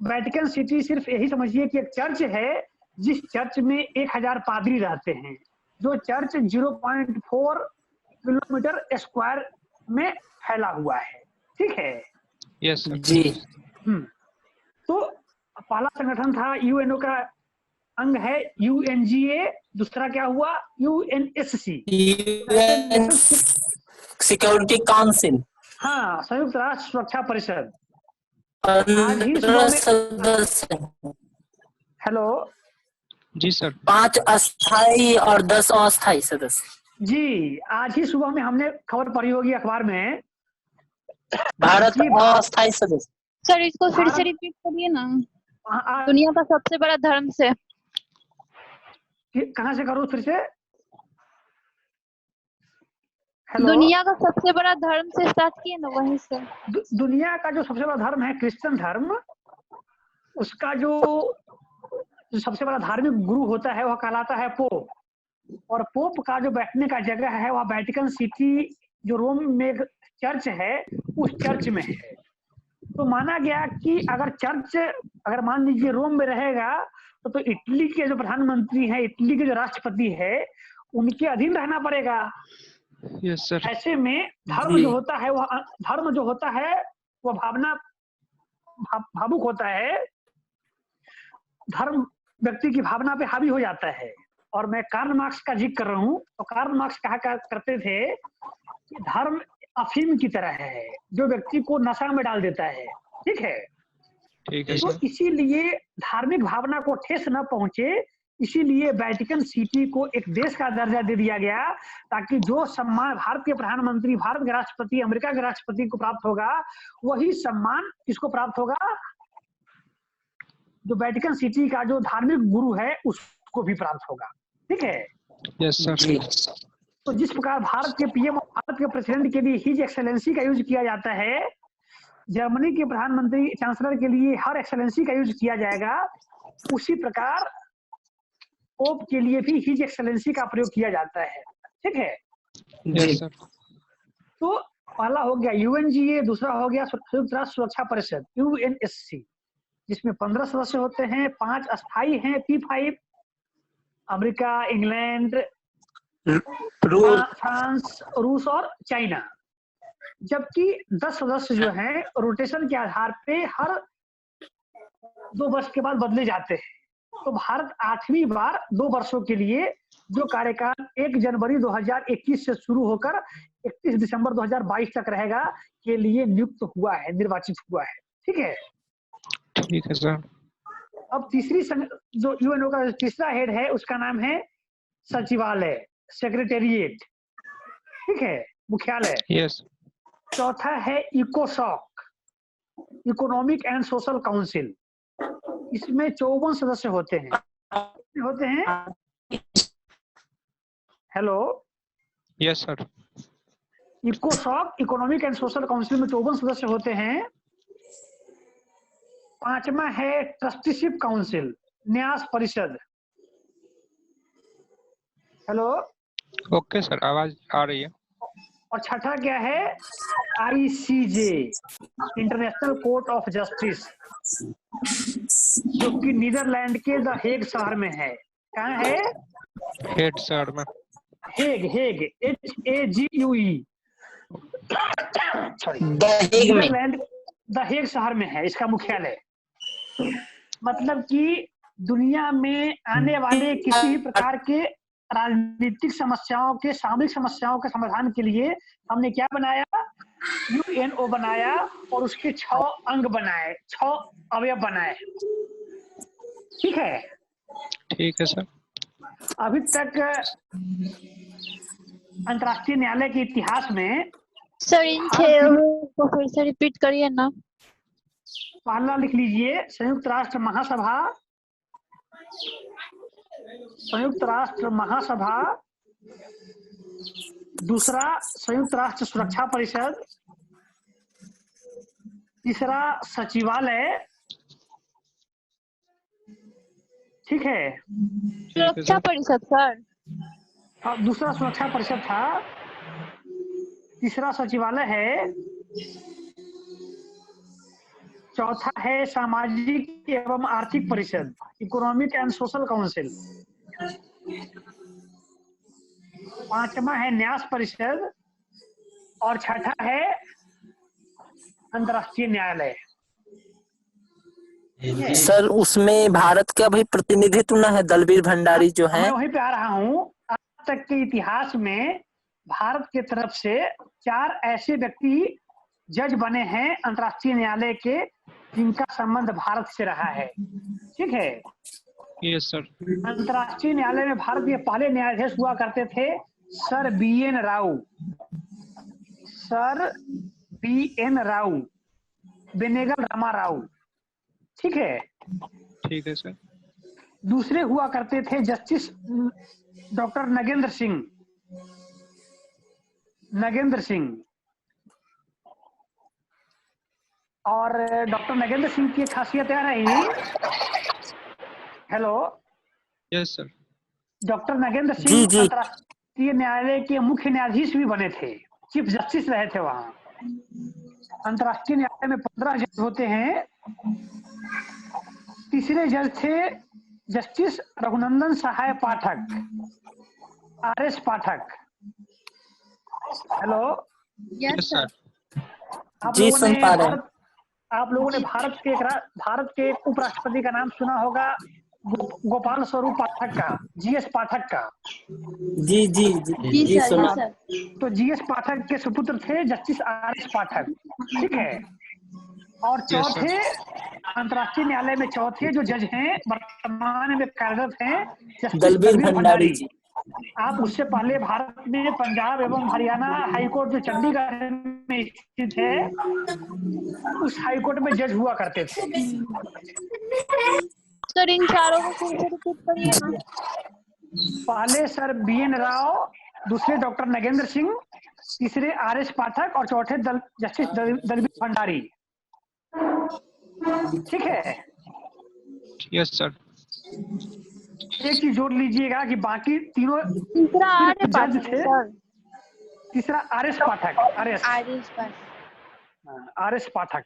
वेटिकन सिटी सिर्फ यही समझिए कि एक चर्च है जिस चर्च में 1000 पादरी रहते हैं। जो चर्च 0.4 किलोमीटर स्क्वायर में फैला हुआ है। ठीक है। Yes sir. जी। तो पहला संगठन था यूएनओ का अंग है यूएनजीए, दूसरा क्या हुआ यूएनएससी, सिक्योरिटी काउंसिल। हाँ, संयुक्त राष्ट्र सुरक्षा परिषद। आज ही सुबह में सदस्य। हेलो जी सर। 5 अस्थायी और 10 अस्थायी सदस्य। जी, आज ही सुबह में हमने खबर पढ़ी होगी अखबार में, भारत अस्थायी सदस्य। सर इसको फिर से रिपीट करिए ना। दुनिया का सबसे बड़ा धर्म से। कहाँ से करूँ फिर से? हेलो, दुनिया का सबसे बड़ा धर्म से स्टार्ट किए ना, वहीं से। दुनिया का जो सबसे बड़ा धर्म है क्रिश्चियन धर्म, उसका जो सबसे बड़ा धार्मिक गुरु होता है वह कहलाता है पोप, और पोप का जो बैठने का जगह है वह वेटिकन सिटी जो रोम में एक चर्च है उस चर्च में है। तो माना गया कि अगर मान लीजिए रोम में रहेगा तो इटली के जो प्रधानमंत्री हैं, इटली के जो राष्ट्रपति है, उनके अधीन रहना पड़ेगा। Yes sir. ऐसे में धर्म जो होता है वह भावुक होता है, धर्म व्यक्ति की भावना पे हावी हो जाता है। और मैं कार्ल मार्क्स का जिक्र कर रहा हूँ, तो कार्ल मार्क्स कहा करते थे कि धर्म अफीम की तरह है जो व्यक्ति को नशा में डाल देता है। ठीक है, तो इसीलिए धार्मिक भावना को ठेस न पहुंचे, इसीलिए वेटिकन सिटी को एक देश का दर्जा दे दिया गया, ताकि जो सम्मान भारत के प्रधानमंत्री, भारत के राष्ट्रपति, अमेरिका के राष्ट्रपति को प्राप्त होगा, वही सम्मान किसको प्राप्त होगा, जो वेटिकन सिटी का जो धार्मिक गुरु है उसको भी प्राप्त होगा। ठीक है। Yes sir. तो जिस प्रकार भारत के पीएम और भारत के प्रेसिडेंट के लिए हिज एक्सेलेंसी का यूज किया जाता है, जर्मनी के प्रधानमंत्री चांसलर के लिए हर एक्सेलेंसी का यूज किया जाएगा, उसी प्रकार पोप के लिए भी हिज एक्सेलेंसी का प्रयोग किया जाता है। ठीक है। Yes sir. तो पहला हो गया यूएनजीए, दूसरा हो गया संयुक्त राष्ट्र सुरक्षा परिषद यूएनएससी, जिसमें 15 सदस्य होते हैं, 5 अस्थायी हैं P5, अमेरिका, इंग्लैंड, फ्रांस, रूस और चाइना। जबकि 10 सदस्य जो हैं रोटेशन के आधार पे हर 2 वर्ष के बाद बदले जाते हैं। तो भारत 8वीं बार 2 वर्षों के लिए जो कार्यकाल 1 जनवरी 2021 से शुरू होकर 31 दिसंबर 2022 तक रहेगा के लिए नियुक्त हुआ है, निर्वाचित हुआ है। ठीक है। ठीक है सर। अब जो यूएनओ का तीसरा हेड है उसका नाम है सचिवालय, सेक्रेटेरिएट। ठीक है, मुख्यालय। यस। चौथा है इकोसॉक, इकोनॉमिक एंड सोशल काउंसिल, इसमें 54 सदस्य होते हैं। हेलो। Yes sir. इकोसॉक, इकोनॉमिक एंड सोशल काउंसिल में 54 सदस्य होते हैं। 5वां है ट्रस्टीशिप काउंसिल, न्यास परिषद। हेलो। ओके सर, आवाज आ रही है। और छठा क्या है, ICJ, international court of justice, जो कि नीदरलैंड के द हेग शहर में है। कहाँ है? हेग शहर में। Hague, HAGUE, Netherland the Hague शहर में है इसका मुख्यालय। मतलब कि दुनिया में आने वाले किसी भी प्रकार के राजनीतिक समस्याओं के, सामूहिक समस्याओं के समाधान के लिए हमने क्या बनाया, यूएनओ बनाया, और उसके 6 अंग बनाए, 6 अवयव बनाए। ठीक है। ठीक है सर। अभी तक अंतर्राष्ट्रीय न्यायालय के इतिहास में सर इन 6 को फिर से रिपीट करिए ना। पहला लिख लीजिए, संयुक्त राष्ट्र महासभा, संयुक्त राष्ट्र महासभा। दूसरा संयुक्त राष्ट्र सुरक्षा परिषद। तीसरा सचिवालय। ठीक है। सुरक्षा परिषद सर। हाँ, दूसरा सुरक्षा परिषद था, तीसरा सचिवालय है, चौथा है सामाजिक एवं आर्थिक परिषद, इकोनॉमिक एंड सोशल काउंसिल। 5वां है न्यास परिषद, और छठा है अंतर्राष्ट्रीय न्यायालय। सर उसमें भारत का भी प्रतिनिधित्व न है, दलवीर भंडारी जो मैं है। वहीं पे आ रहा हूँ। आज तक के इतिहास में भारत की तरफ से 4 ऐसे व्यक्ति जज बने हैं अंतर्राष्ट्रीय न्यायालय के जिनका संबंध भारत से रहा है। ठीक है, यस सर। अंतर्राष्ट्रीय न्यायालय में भारत के पहले न्यायाधीश हुआ करते थे sir BN Rao, sir BN Rao, Benegal Rama Rao. ठीक है, ठीक है सर। दूसरे हुआ करते थे जस्टिस डॉक्टर नगेंद्र सिंह, और डॉक्टर नगेंद्र सिंह की खासियत यह रही। Hello, yes sir. Doctor Nagendra ji, Singh ji. अंतर्राष्ट्रीय न्यायालय के मुख्य न्यायाधीश भी बने थे, चीफ जस्टिस रहे थे वहां। अंतर्राष्ट्रीय न्यायालय में 15 जज होते हैं। तीसरे जज थे justice Raghunandan Sahay Pathak, RS Pathak. Hello, yes sir. आप जी, लोगों सुन ने पा रहे हैं। भारत के उपराष्ट्रपति का नाम सुना होगा, गोपाल स्वरूप पाठक का, GS पाठक का। जी जी जी जी सुना। तो GS पाठक के सुपुत्र थे जस्टिस RS पाठक। ठीक है, और चौथे अंतर्राष्ट्रीय न्यायालय में चौथे जो जज हैं वर्तमान में कार्यरत हैं जस्टिस दलवीर दलवीर भंडारी भंडारी। जी। आप उससे पहले भारत में पंजाब एवं हरियाणा हाईकोर्ट जो चंडीगढ़ में स्थित है, उस हाईकोर्ट में जज हुआ करते थे। सर इन चारों को फिर से रिपीट करिए ना। पहले सर BN राव, दूसरे डॉक्टर नगेंद्र सिंह, तीसरे RS पाठक और चौथे जस्टिस दलवीर भंडारी। ठीक है, यस सर। एक चीज जोड़ लीजिएगा कि बाकी तीनों तीसरा सिर्फ RS जज पाठक थे। सर। तीसरा RS पाठक, RS पाठक,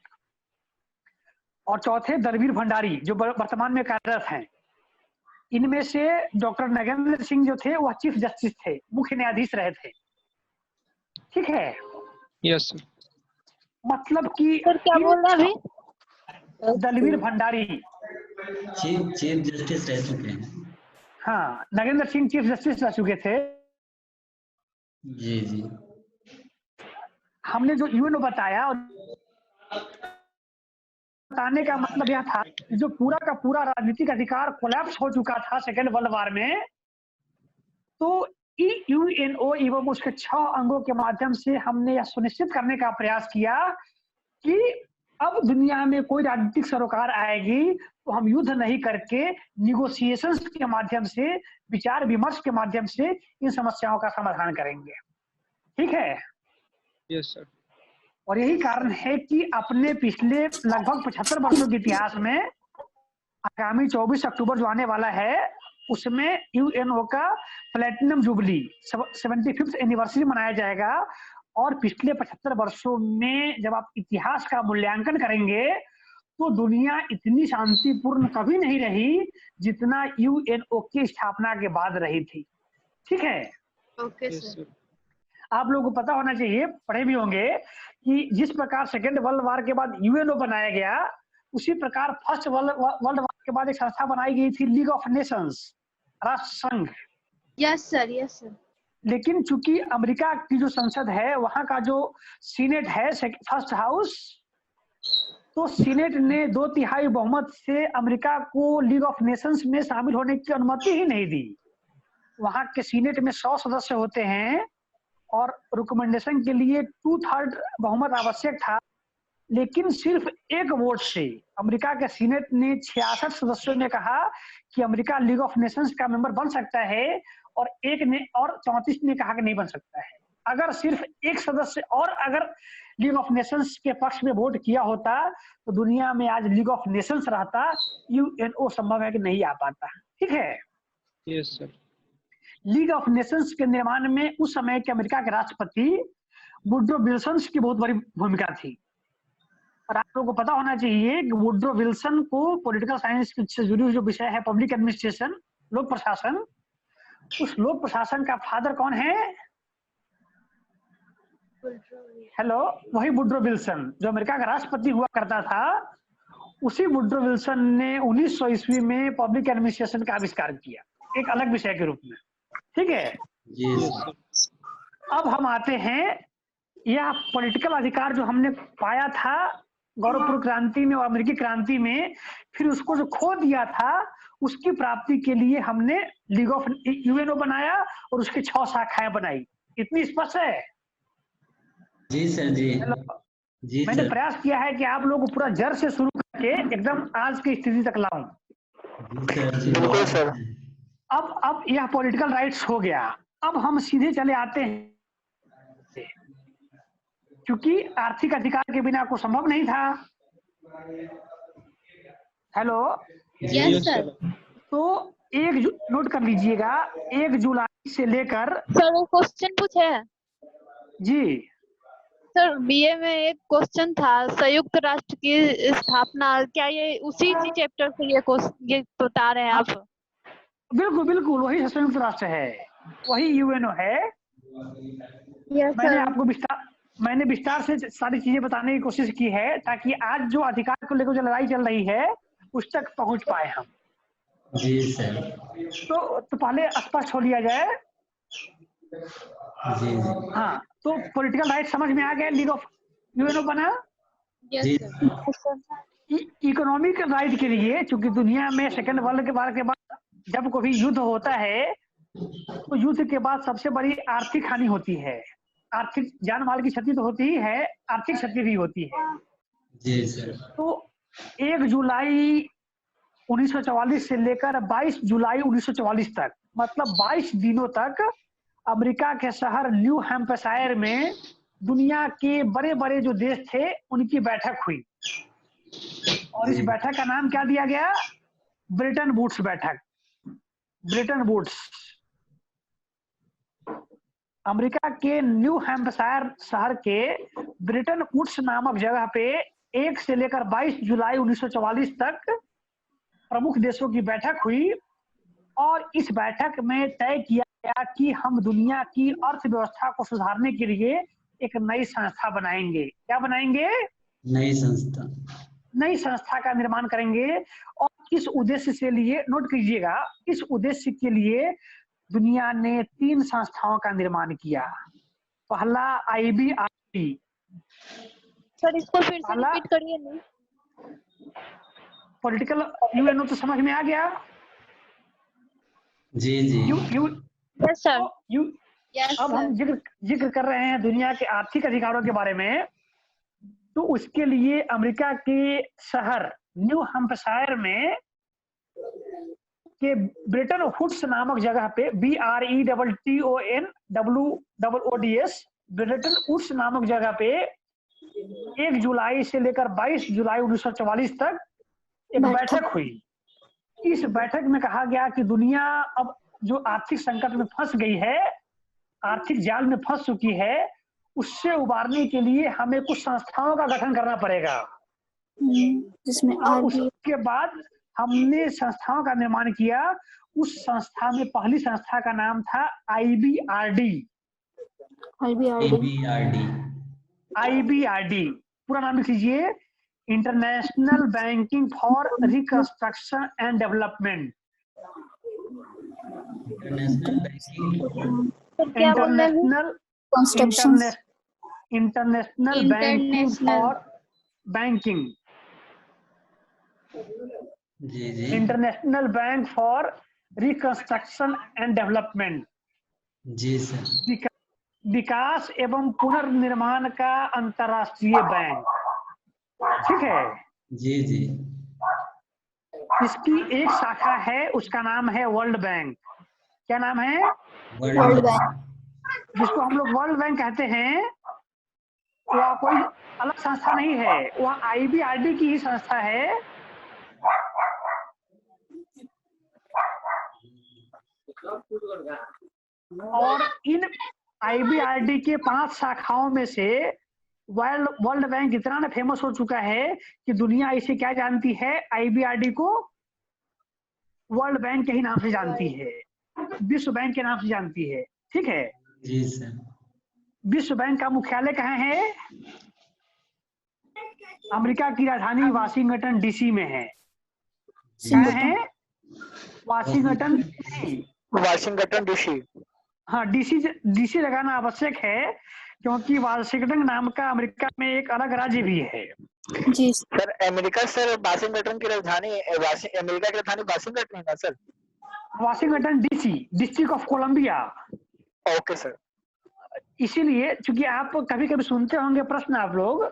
और चौथे दलवीर भंडारी जो वर्तमान में कार्यरत हैं। इनमें से डॉक्टर नगेंद्र सिंह जो थे वह चीफ जस्टिस थे, मुख्य न्यायाधीश रहे थे। ठीक है, यस सर। मतलब कि सर क्या बोल रहे हैं अभी? दलवीर भंडारी, चीफ जस्टिस रह चुके हैं। हाँ, नगेंद्र सिंह चीफ जस्टिस रह चुके थे। जी जी। हमने जो यूएनओ बताया और बताने का मतलब यह था कि जो पूरा का पूरा राजनीतिक अधिकार कोलैप्स हो चुका था सेकेंड वर्ल्ड वॉर में, तो यूएनओ एवं उसके 6 अंगों के माध्यम से हमने यह सुनिश्चित करने का प्रयास किया कि अब दुनिया में कोई राजनीतिक सरोकार आएगी तो हम युद्ध नहीं करके निगोशिएशंस के माध्यम से, विचार विमर्श के माध्यम से इन समस्याओं का समाधान करेंगे। ठीक है, यस सर। और यही कारण है कि अपने पिछले लगभग 75 वर्षों के इतिहास में आगामी 24 अक्टूबर जो आने वाला है उसमें यूएनओ का प्लेटिनम जुबली 75th एनिवर्सरी मनाया जाएगा। और पिछले 75 वर्षों में जब आप इतिहास का मूल्यांकन करेंगे तो दुनिया इतनी शांतिपूर्ण कभी नहीं रही जितना यूएनओ की स्थापना के बाद रही थी। ठीक है, ओके सर। आप लोगों को पता होना चाहिए, पढ़े भी होंगे कि जिस प्रकार सेकेंड वर्ल्ड वॉर के बाद यूएनओ बनाया गया, उसी प्रकार फर्स्ट वर्ल्ड वॉर के बाद एक संस्था बनाई गई थी, लीग ऑफ नेशंस, राष्ट्र संघ। Yes sir, yes sir. लेकिन चूंकि अमेरिका की जो संसद है वहां का जो सीनेट है, फर्स्ट हाउस, तो सीनेट ने 2/3 बहुमत से अमेरिका को लीग ऑफ नेशंस में शामिल होने की अनुमति ही नहीं दी। वहां के सीनेट में 100 सदस्य होते हैं और रिकमेंडेशन के लिए 2/3 बहुमत आवश्यक था, लेकिन सिर्फ एक वोट से अमेरिका के सीनेट ने 66 सदस्यों ने कहा कि अमेरिका लीग ऑफ नेशंस का मेंबर बन सकता है, और 34 ने कहा कि नहीं बन सकता है। अगर सिर्फ एक सदस्य और अगर लीग ऑफ नेशंस के पक्ष में वोट किया होता तो दुनिया में आज लीग ऑफ नेशंस रहता, यूएनओ संभव है कि नहीं आ पाता। ठीक है, yes sir. League of Nations के निर्माण में उस समय के अमेरिका के राष्ट्रपति वुड्रो विल्सन की बहुत बड़ी भूमिका थी। और आप लोगों को पता होना चाहिए कि वुड्रो विल्सन को पॉलिटिकल साइंस से जुड़ी हुई जो विषय है पब्लिक एडमिनिस्ट्रेशन, लोक प्रशासन, उस लोक प्रशासन का फादर कौन है? हेलो, वही वुड्रो विल्सन जो अमेरिका का राष्ट्रपति हुआ करता था, उसी वुड्रो विल्सन ने 1900 ईस्वी में पब्लिक एडमिनिस्ट्रेशन का आविष्कार किया, एक अलग विषय के रूप में। ठीक है, जी Yes, सर। sir. अब हम आते हैं, यह पॉलिटिकल अधिकार जो हमने पाया था गौरवपूर्ण क्रांति में और अमेरिकी क्रांति में, फिर उसको जो खो दिया था, उसकी प्राप्ति के लिए हमने लीग ऑफ यूएनओ बनाया और उसकी 6 शाखाएं बनाई। इतनी स्पष्ट है? जी सर जी। जी मैंने सर। प्रयास किया है कि आप लोग को पूरा जड़ से शुरू करके एकदम आज की स्थिति तक लाऊं। जी सर जी। बिल्कुल सर। अब यह पॉलिटिकल राइट्स हो गया। अब हम सीधे चले आते हैं, क्योंकि आर्थिक अधिकार के बिना को संभव नहीं था। Hello, Yes, sir. तो नोट कर लीजिएगा, 1 जुलाई से लेकर, सर वो क्वेश्चन पूछे हैं जी सर, बीए में एक क्वेश्चन था, संयुक्त राष्ट्र की स्थापना, क्या ये उसी चैप्टर से ये बता रहे हैं आप? बिल्कुल बिल्कुल, वही संयुक्त राष्ट्र है, वही यूएनओ है। यस मैंने विस्तार से सारी चीजें बताने की कोशिश की है, ताकि आज जो अधिकार को लेकर जो लड़ाई चल रही है उस तक पहुंच पाए हम। जी सर। तो पहले स्पष्ट हो लिया जाए। जी जी। हाँ, तो पॉलिटिकल राइट समझ में आ गया, लीग ऑफ यूएनओ बना। जी इकोनॉमिक राइट के लिए, चूंकि दुनिया में सेकेंड वर्ल्ड वार के बाद जब कोई युद्ध होता है तो युद्ध के बाद सबसे बड़ी आर्थिक हानि होती है। आर्थिक जान माल की क्षति तो होती ही है, आर्थिक क्षति भी होती है। जी सर। तो 1 जुलाई 1944 से लेकर 22 जुलाई 1944 तक, मतलब 22 दिनों तक अमेरिका के शहर न्यू हैम्पशायर में दुनिया के बड़े बड़े जो देश थे उनकी बैठक हुई, और इस बैठक का नाम क्या दिया गया? ब्रेटन वुड्स बैठक। ब्रेटन वुड्स अमेरिका के न्यू हैम्पशायर शहर के ब्रेटन वुड्स नामक जगह पे 1 से लेकर 22 जुलाई 1944 तक प्रमुख देशों की बैठक हुई, और इस बैठक में तय किया गया कि हम दुनिया की अर्थव्यवस्था को सुधारने के लिए एक नई संस्था बनाएंगे। क्या बनाएंगे? नई संस्था। नई संस्था का निर्माण करेंगे, और इस उद्देश्य से लिए, नोट कीजिएगा, इस उद्देश्य के लिए दुनिया ने 3 संस्थाओं का निर्माण किया। पहला IBRD। सर इसको फिर से रिपीट करिए ना। पॉलिटिकल यूएनओ तो समझ में आ गया? जी जी। Yes sir. अब हम जिक्र कर रहे हैं दुनिया के आर्थिक अधिकारों के बारे में। तो उसके लिए अमेरिका के शहर न्यू हैम्पशायर में के ब्रेटन वुड्स नामक जगह पे, BRETTONWOODS, ब्रेटन वुड्स नामक जगह पे 1 जुलाई से लेकर 22 जुलाई 1944 तक एक बैठक हुई। इस बैठक में कहा गया कि दुनिया अब जो आर्थिक संकट में फंस गई है, आर्थिक जाल में फंस चुकी है, उससे उबारने के लिए हमें कुछ संस्थाओं का गठन करना पड़ेगा। जिसमें उसके बाद हमने संस्थाओं का निर्माण किया। उस संस्था में पहली संस्था का नाम था IBRD। पूरा नाम लिख लीजिए, international banking for reconstruction and development. International banking for banking, international bank for reconstruction and development. जी सर। विकास एवं पुनर्निर्माण का अंतर्राष्ट्रीय बैंक। ठीक है? जी जी। इसकी एक शाखा है, उसका नाम है वर्ल्ड बैंक। क्या नाम है? World bank. जिसको हम लोग वर्ल्ड बैंक कहते हैं, वह कोई अलग संस्था नहीं है, वह IBRD की ही संस्था है। और इन IBRD के 5 शाखाओं में से वर्ल्ड बैंक इतना ना फेमस हो चुका है कि दुनिया इसे क्या जानती है? IBRD को वर्ल्ड बैंक के ही नाम से जानती है, विश्व बैंक के नाम से जानती है। ठीक है? जी सर। विश्व बैंक का मुख्यालय कहाँ है? अमेरिका की राजधानी वाशिंगटन डीसी में है। क्या सिंगटन। है? वाशिंगटन। Washington DC. हाँ, डीसी लगाना आवश्यक है क्योंकि वाशिंगटन नाम का अमेरिका में एक अलग राज्य भी है। जी सर अमेरिका सर वाशिंगटन की राजधानी अमेरिका की राजधानी वाशिंगटन है ना sir? Washington DC, district of Columbia. Okay sir. इसीलिए चूंकि आप कभी कभी सुनते होंगे प्रश्न, आप लोग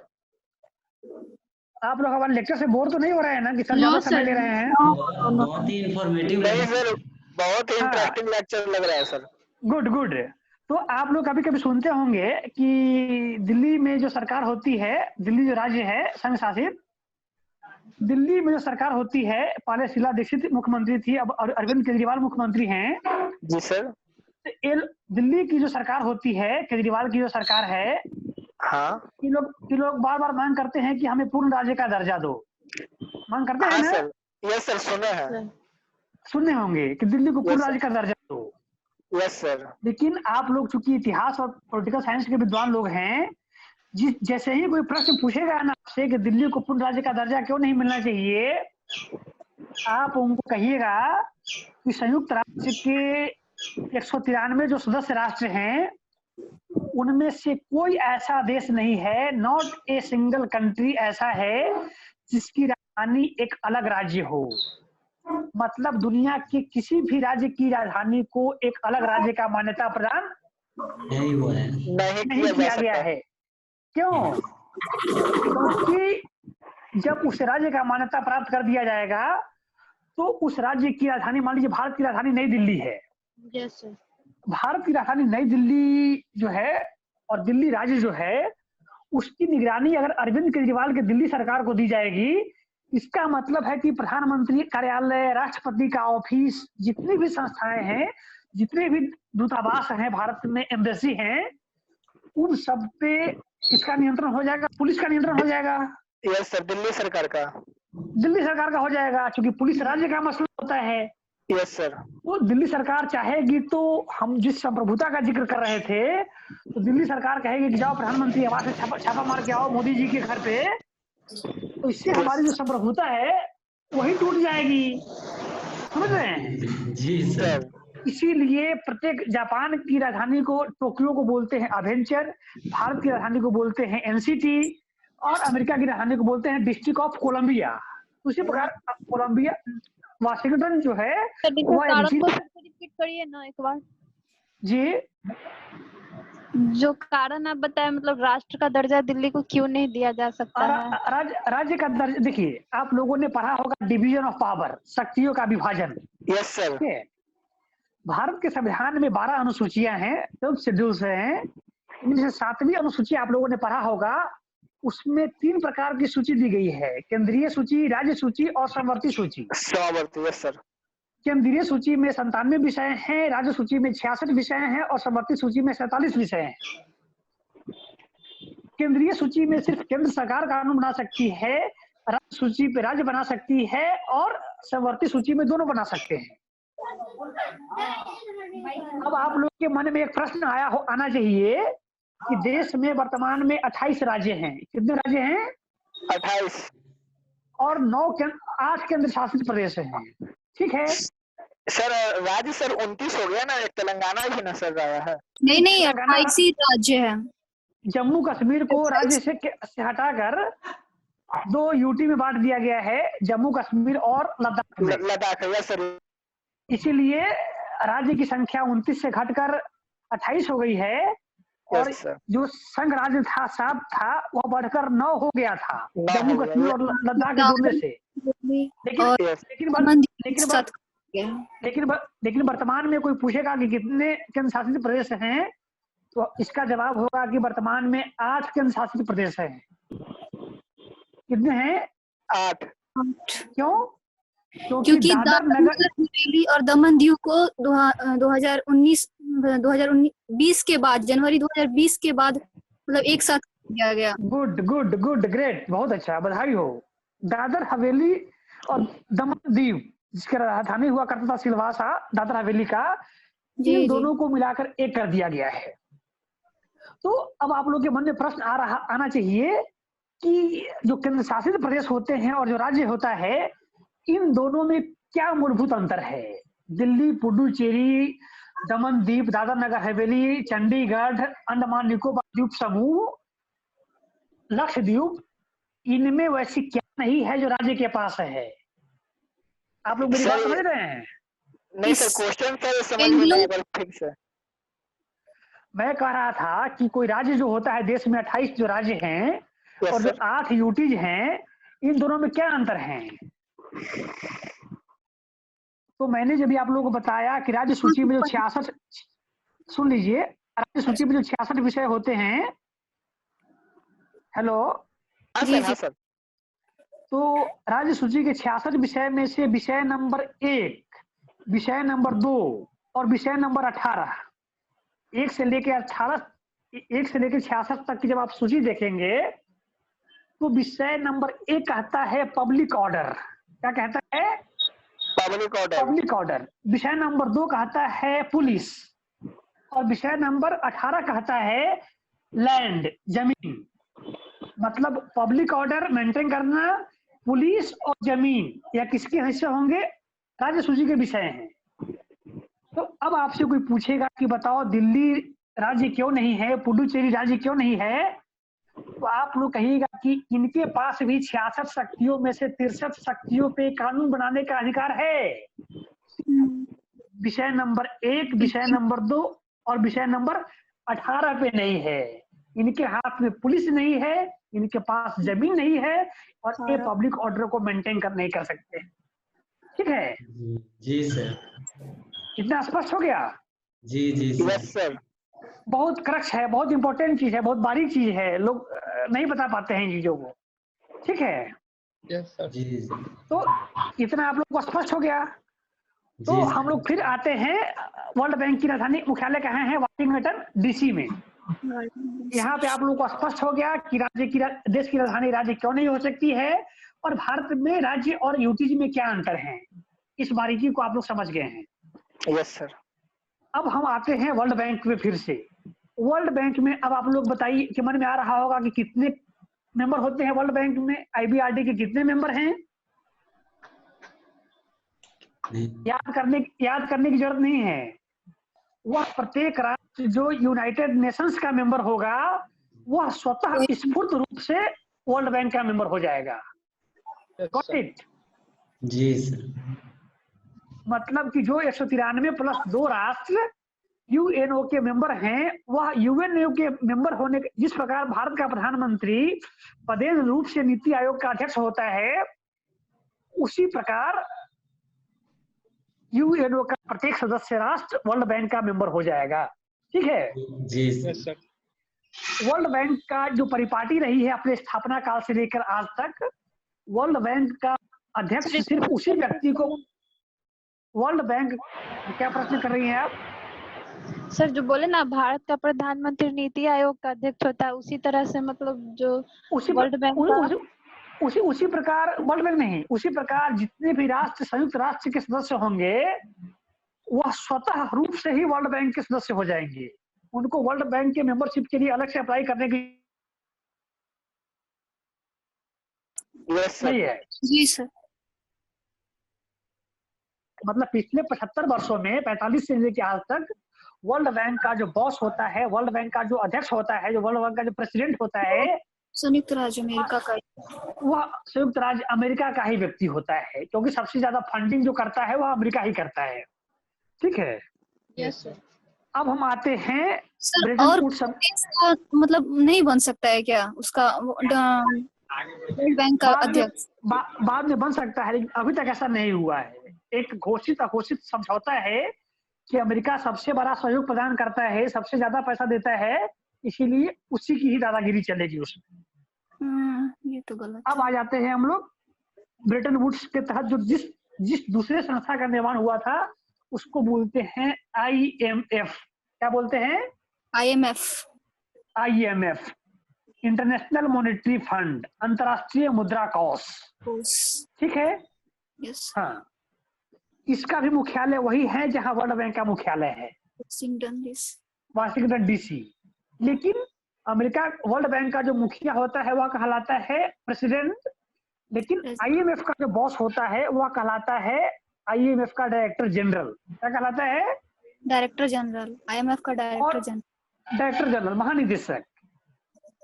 हमारे लेक्चर से बोर तो नहीं हो रहे हैं ना कि सर ज्यादा समय ले रहे हैं? बहुत ही इंफॉर्मेटिव नहीं सर, बहुत ही इंटरेस्टिंग लेक्चर लग रहा है सर। Good good. तो आप लोग कभी कभी सुनते होंगे कि दिल्ली में जो सरकार होती है, दिल्ली जो राज्य है संघ शासित, दिल्ली में जो सरकार होती है, पहले शीला दीक्षित मुख्यमंत्री थी, अब अरविंद केजरीवाल मुख्यमंत्री हैं। जी सर। दिल्ली की जो सरकार होती है, केजरीवाल की जो सरकार है, हाँ, ये लोग बार बार मांग करते हैं कि हमें पूर्ण राज्य का दर्जा दो। मांग करते हैं ना? सर यस सर, सुने होंगे कि दिल्ली को पूर्ण राज्य का दर्जा दो। Yes sir. लेकिन आप लोग चूंकि इतिहास और पॉलिटिकल साइंस के विद्वान लोग हैं, जैसे ही कोई प्रश्न पूछेगा ना आपसे कि दिल्ली को पूर्ण राज्य का दर्जा क्यों नहीं मिलना चाहिए, आप उनको कहिएगा कि संयुक्त राष्ट्र के 193 जो सदस्य राष्ट्र हैं, उनमें से कोई ऐसा देश नहीं है, नॉट ए सिंगल कंट्री ऐसा है जिसकी राजधानी एक अलग राज्य हो। मतलब दुनिया के किसी भी राज्य की राजधानी को एक अलग राज्य का मान्यता प्रदान नहीं किया गया है। क्यों? क्योंकि जब उस राज्य का मान्यता प्राप्त कर दिया जाएगा तो उस राज्य की राजधानी, मान लीजिए भारत की राजधानी नई दिल्ली है। Yes sir. भारत की राजधानी नई दिल्ली जो है और दिल्ली राज्य जो है, उसकी निगरानी अगर अरविंद केजरीवाल के दिल्ली सरकार को दी जाएगी, इसका मतलब है कि प्रधानमंत्री कार्यालय, राष्ट्रपति का ऑफिस, जितनी भी संस्थाएं हैं, जितने भी दूतावास हैं भारत में, एम्बेसी हैं, उन सब पे किसका नियंत्रण हो जाएगा? पुलिस का नियंत्रण हो जाएगा। यस सर, दिल्ली सरकार का हो जाएगा, क्योंकि पुलिस राज्य का मसला होता है। Yes sir. वो दिल्ली सरकार चाहेगी तो, हम जिस संप्रभुता का जिक्र कर रहे थे, तो दिल्ली सरकार कहेगी कि जाओ प्रधानमंत्री आवास से छापा मार के आओ मोदी जी के घर पे, तो इससे हमारी जो संप्रभुता है वही टूट जाएगी। समझ रहे हैं? जी सर। इसीलिए प्रत्येक, जापान की राजधानी को, टोक्यो को बोलते हैं एडवेंचर, भारत की राजधानी को बोलते हैं एनसीटी, और अमेरिका की राजधानी को बोलते हैं डिस्ट्रिक्ट ऑफ कोलंबिया। उसी प्रकार कोलंबिया, वाशिंगटन जो है वो कारण को रिपीट करिए ना एक बार जी। जो कारण आप बताए, मतलब राष्ट्र का दर्जा दिल्ली को क्यों नहीं दिया जा सकता है? राज्य का दर्जा, देखिए आप लोगों ने पढ़ा होगा डिवीजन ऑफ पावर, शक्तियों का विभाजन। Yes sir. भारत के संविधान में 12 अनुसूचियां हैं, 12 शेड्यूल्स हैं। इनमें से 7वीं अनुसूची आप लोगों ने पढ़ा होगा, उसमें 3 प्रकार की सूची दी गई है, केंद्रीय सूची, राज्य सूची और समवर्ती सूची। Yes sir. केंद्रीय सूची में 97 विषय हैं, राज्य सूची में 66 विषय हैं और समवर्ती सूची में 47 विषय हैं। केंद्रीय सूची में सिर्फ केंद्र सरकार कानून बना सकती है, राज्य सूची पे राज्य बना सकती है और समवर्ती सूची में दोनों बना सकते हैं। अब आप लोग के मन में एक प्रश्न आना चाहिए कि देश में वर्तमान में 28 राज्य हैं। कितने राज्य हैं? 28 और 8 केंद्र शासित प्रदेश हैं। ठीक है सर। राज्य सर 29 हो गया ना, एक तेलंगाना भी ना सर रहा है। नहीं 28 ही राज्य है। जम्मू कश्मीर को राज्य से हटाकर 2 यूटी में बांट दिया गया है, जम्मू कश्मीर और लद्दाख। Yes sir. इसीलिए राज्य की संख्या 29 से घटकर 28 हो गई है, और जो संघ राज्य था 7 था, वह बढ़कर 9 हो गया था, जम्मू कश्मीर और लद्दाख जोड़ने से। लेकिन वर्तमान में कोई पूछेगा कि कितने केंद्र शासित प्रदेश हैं, तो इसका जवाब होगा कि वर्तमान में 8 केंद्र शासित प्रदेश हैं। कितने हैं? 8। क्यों? क्योंकि दादर नगर हवेली और दमन दीव को 2020 के बाद, जनवरी 2020 के बाद मतलब एक साथ किया गया। गुड ग्रेट, बहुत अच्छा, बधाई हो। दादर हवेली और दमन दीव, जिसका राजधानी हुआ करता था सिलवासा, दादर हवेली का, इन दोनों को मिलाकर एक कर दिया गया है। तो अब आप लोग के मन में प्रश्न आना चाहिए कि जो केंद्र शासित प्रदेश होते हैं और जो राज्य होता है, इन दोनों में क्या मूलभूत अंतर है। दिल्ली, पुडुचेरी, दमन द्वीप, दादरा नगर हवेली, चंडीगढ़, अंडमान निकोबार द्वीप समूह, लक्षद्वीप, इनमें वैसी क्या नहीं है जो राज्य के पास है। आप लोग मेरी बात समझ रहे हैं? नहीं सर, क्वेश्चन सर समझ में नहीं आया ठीक से। मैं कह रहा था कि कोई राज्य जो होता है, देश में 28 जो राज्य हैं और जो 8 यूटीज हैं, इन दोनों में क्या अंतर है। तो मैंने जब आप लोगों को बताया कि राज्य सूची में जो 66, सुन लीजिए, राज्य सूची में जो 66 विषय होते हैं, हेलो, हाँ सर। तो राज्य सूची के 66 विषय में से विषय नंबर 1, विषय नंबर 2 और विषय नंबर 18, 1 से लेकर 66 तक की जब आप सूची देखेंगे तो विषय नंबर 1 कहता है पब्लिक ऑर्डर। क्या कहता है? Public order. विषय नंबर 2 कहता है पुलिस, और विषय नंबर 18 कहता है लैंड, जमीन। मतलब पब्लिक ऑर्डर मेंटेन करना, पुलिस और जमीन, या किसके हिस्से होंगे, राज्य सूची के विषय हैं। तो अब आपसे कोई पूछेगा कि बताओ दिल्ली राज्य क्यों नहीं है, पुडुचेरी राज्य क्यों नहीं है, तो आप लोग कहिएगा कि इनके पास भी 66 शक्तियों में से 63 शक्तियों पे कानून बनाने का अधिकार है। विषय नंबर 1, विषय नंबर 2 और विषय नंबर 18 पे नहीं है। इनके हाथ में पुलिस नहीं है, इनके पास जमीन नहीं है, और ये पब्लिक ऑर्डर को मेंटेन नहीं कर सकते। ठीक है जी सर। इतना स्पष्ट हो गया? जी जी सर। बहुत क्रक्स है, बहुत इंपॉर्टेंट चीज है, बहुत बारीक चीज है, लोग नहीं बता पाते हैं चीजों को। ठीक है जी। तो इतना आप लोग को स्पष्ट हो गया। तो हम लोग फिर आते हैं, वर्ल्ड बैंक की राजधानी मुख्यालय कहाँ है? वाशिंगटन डीसी में। यहाँ पे आप लोगों को स्पष्ट हो गया कि देश की राजधानी राज्य क्यों नहीं हो सकती है, और भारत में राज्य और यूटीज में क्या अंतर है। इस बारीकी को आप लोग समझ गए हैं। Yes sir. अब हम आते हैं वर्ल्ड बैंक में फिर से। वर्ल्ड बैंक में अब आप लोग बताइए कि मन में आ रहा होगा कि कितने मेंबर होते हैं वर्ल्ड बैंक में, आईबीआरडी के कितने मेंबर हैं? याद करने की जरूरत नहीं है। वह प्रत्येक राष्ट्र जो यूनाइटेड नेशंस का मेंबर होगा, वह स्वतः स्फूर्त रूप से वर्ल्ड बैंक का मेंबर हो जाएगा। Got it? जी सर। मतलब कि जो 193 प्लस 2 राष्ट्र यूएनओ के मेंबर हैं, वह यूएनओ के मेंबर होने, जिस प्रकार भारत का प्रधानमंत्री पदेन रूप से नीति आयोग का अध्यक्ष होता है, उसी प्रकार यूएनओ का प्रत्येक सदस्य राष्ट्र वर्ल्ड बैंक का मेंबर हो जाएगा। ठीक है जी सर। वर्ल्ड बैंक का जो परिपाटी रही है अपने स्थापना काल से लेकर आज तक, वर्ल्ड बैंक का अध्यक्ष सिर्फ उसी व्यक्ति को, वर्ल्ड बैंक, क्या प्रश्न कर रही हैं आप? सर जो बोले ना, भारत का प्रधानमंत्री नीति आयोग का अध्यक्ष होता है, उसी तरह से मतलब जो वर्ल्ड बैंक उसी प्रकार वर्ल्ड बैंक नहीं, उसी प्रकार जितने भी राष्ट्र संयुक्त राष्ट्र के सदस्य होंगे, वह स्वतः रूप से ही वर्ल्ड बैंक के सदस्य हो जाएंगे। उनको वर्ल्ड बैंक के मेंबरशिप के लिए अलग से अप्लाई करने की नहीं है। जी सर। मतलब पिछले 75 वर्षों में, 45 से लेकर आज तक, वर्ल्ड बैंक का जो बॉस होता है, वर्ल्ड बैंक का जो अध्यक्ष होता है, जो वर्ल्ड बैंक का जो प्रेसिडेंट होता है, संयुक्त राज्य अमेरिका का, वह संयुक्त राज्य अमेरिका का ही व्यक्ति होता है, क्योंकि सबसे ज्यादा फंडिंग जो करता है वह अमेरिका ही करता है। ठीक है यस सर। अब हम आते हैं सर, और मतलब नहीं बन सकता है क्या उसका वर्ल्ड बैंक का अध्यक्ष? बाद में बन सकता है, लेकिन अभी तक ऐसा नहीं हुआ है। एक घोषित अघोषित समझौता है कि अमेरिका सबसे बड़ा सहयोग प्रदान करता है, सबसे ज्यादा पैसा देता है, इसीलिए उसी की ही दादागिरी चलेगी उसमें। ये तो गलत। अब आ जाते हैं हम लोग ब्रेटन वुड्स के तहत जो जिस दूसरे संस्था का निर्माण हुआ था, उसको बोलते हैं IMF। क्या बोलते हैं? IMF, इंटरनेशनल मॉनेटरी फंड, अंतरराष्ट्रीय मुद्रा कोष। ठीक है हाँ, इसका भी मुख्यालय वही है जहां वर्ल्ड बैंक का मुख्यालय है, वाशिंगटन DC। लेकिन अमेरिका वर्ल्ड बैंक का जो मुखिया होता है वह कहलाता है प्रेसिडेंट, लेकिन आईएमएफ का जो बॉस होता है वह कहलाता है आईएमएफ का डायरेक्टर जनरल। क्या कहलाता है? डायरेक्टर जनरल, आईएमएफ का डायरेक्टर जनरल, डायरेक्टर जनरल, महानिदेशक।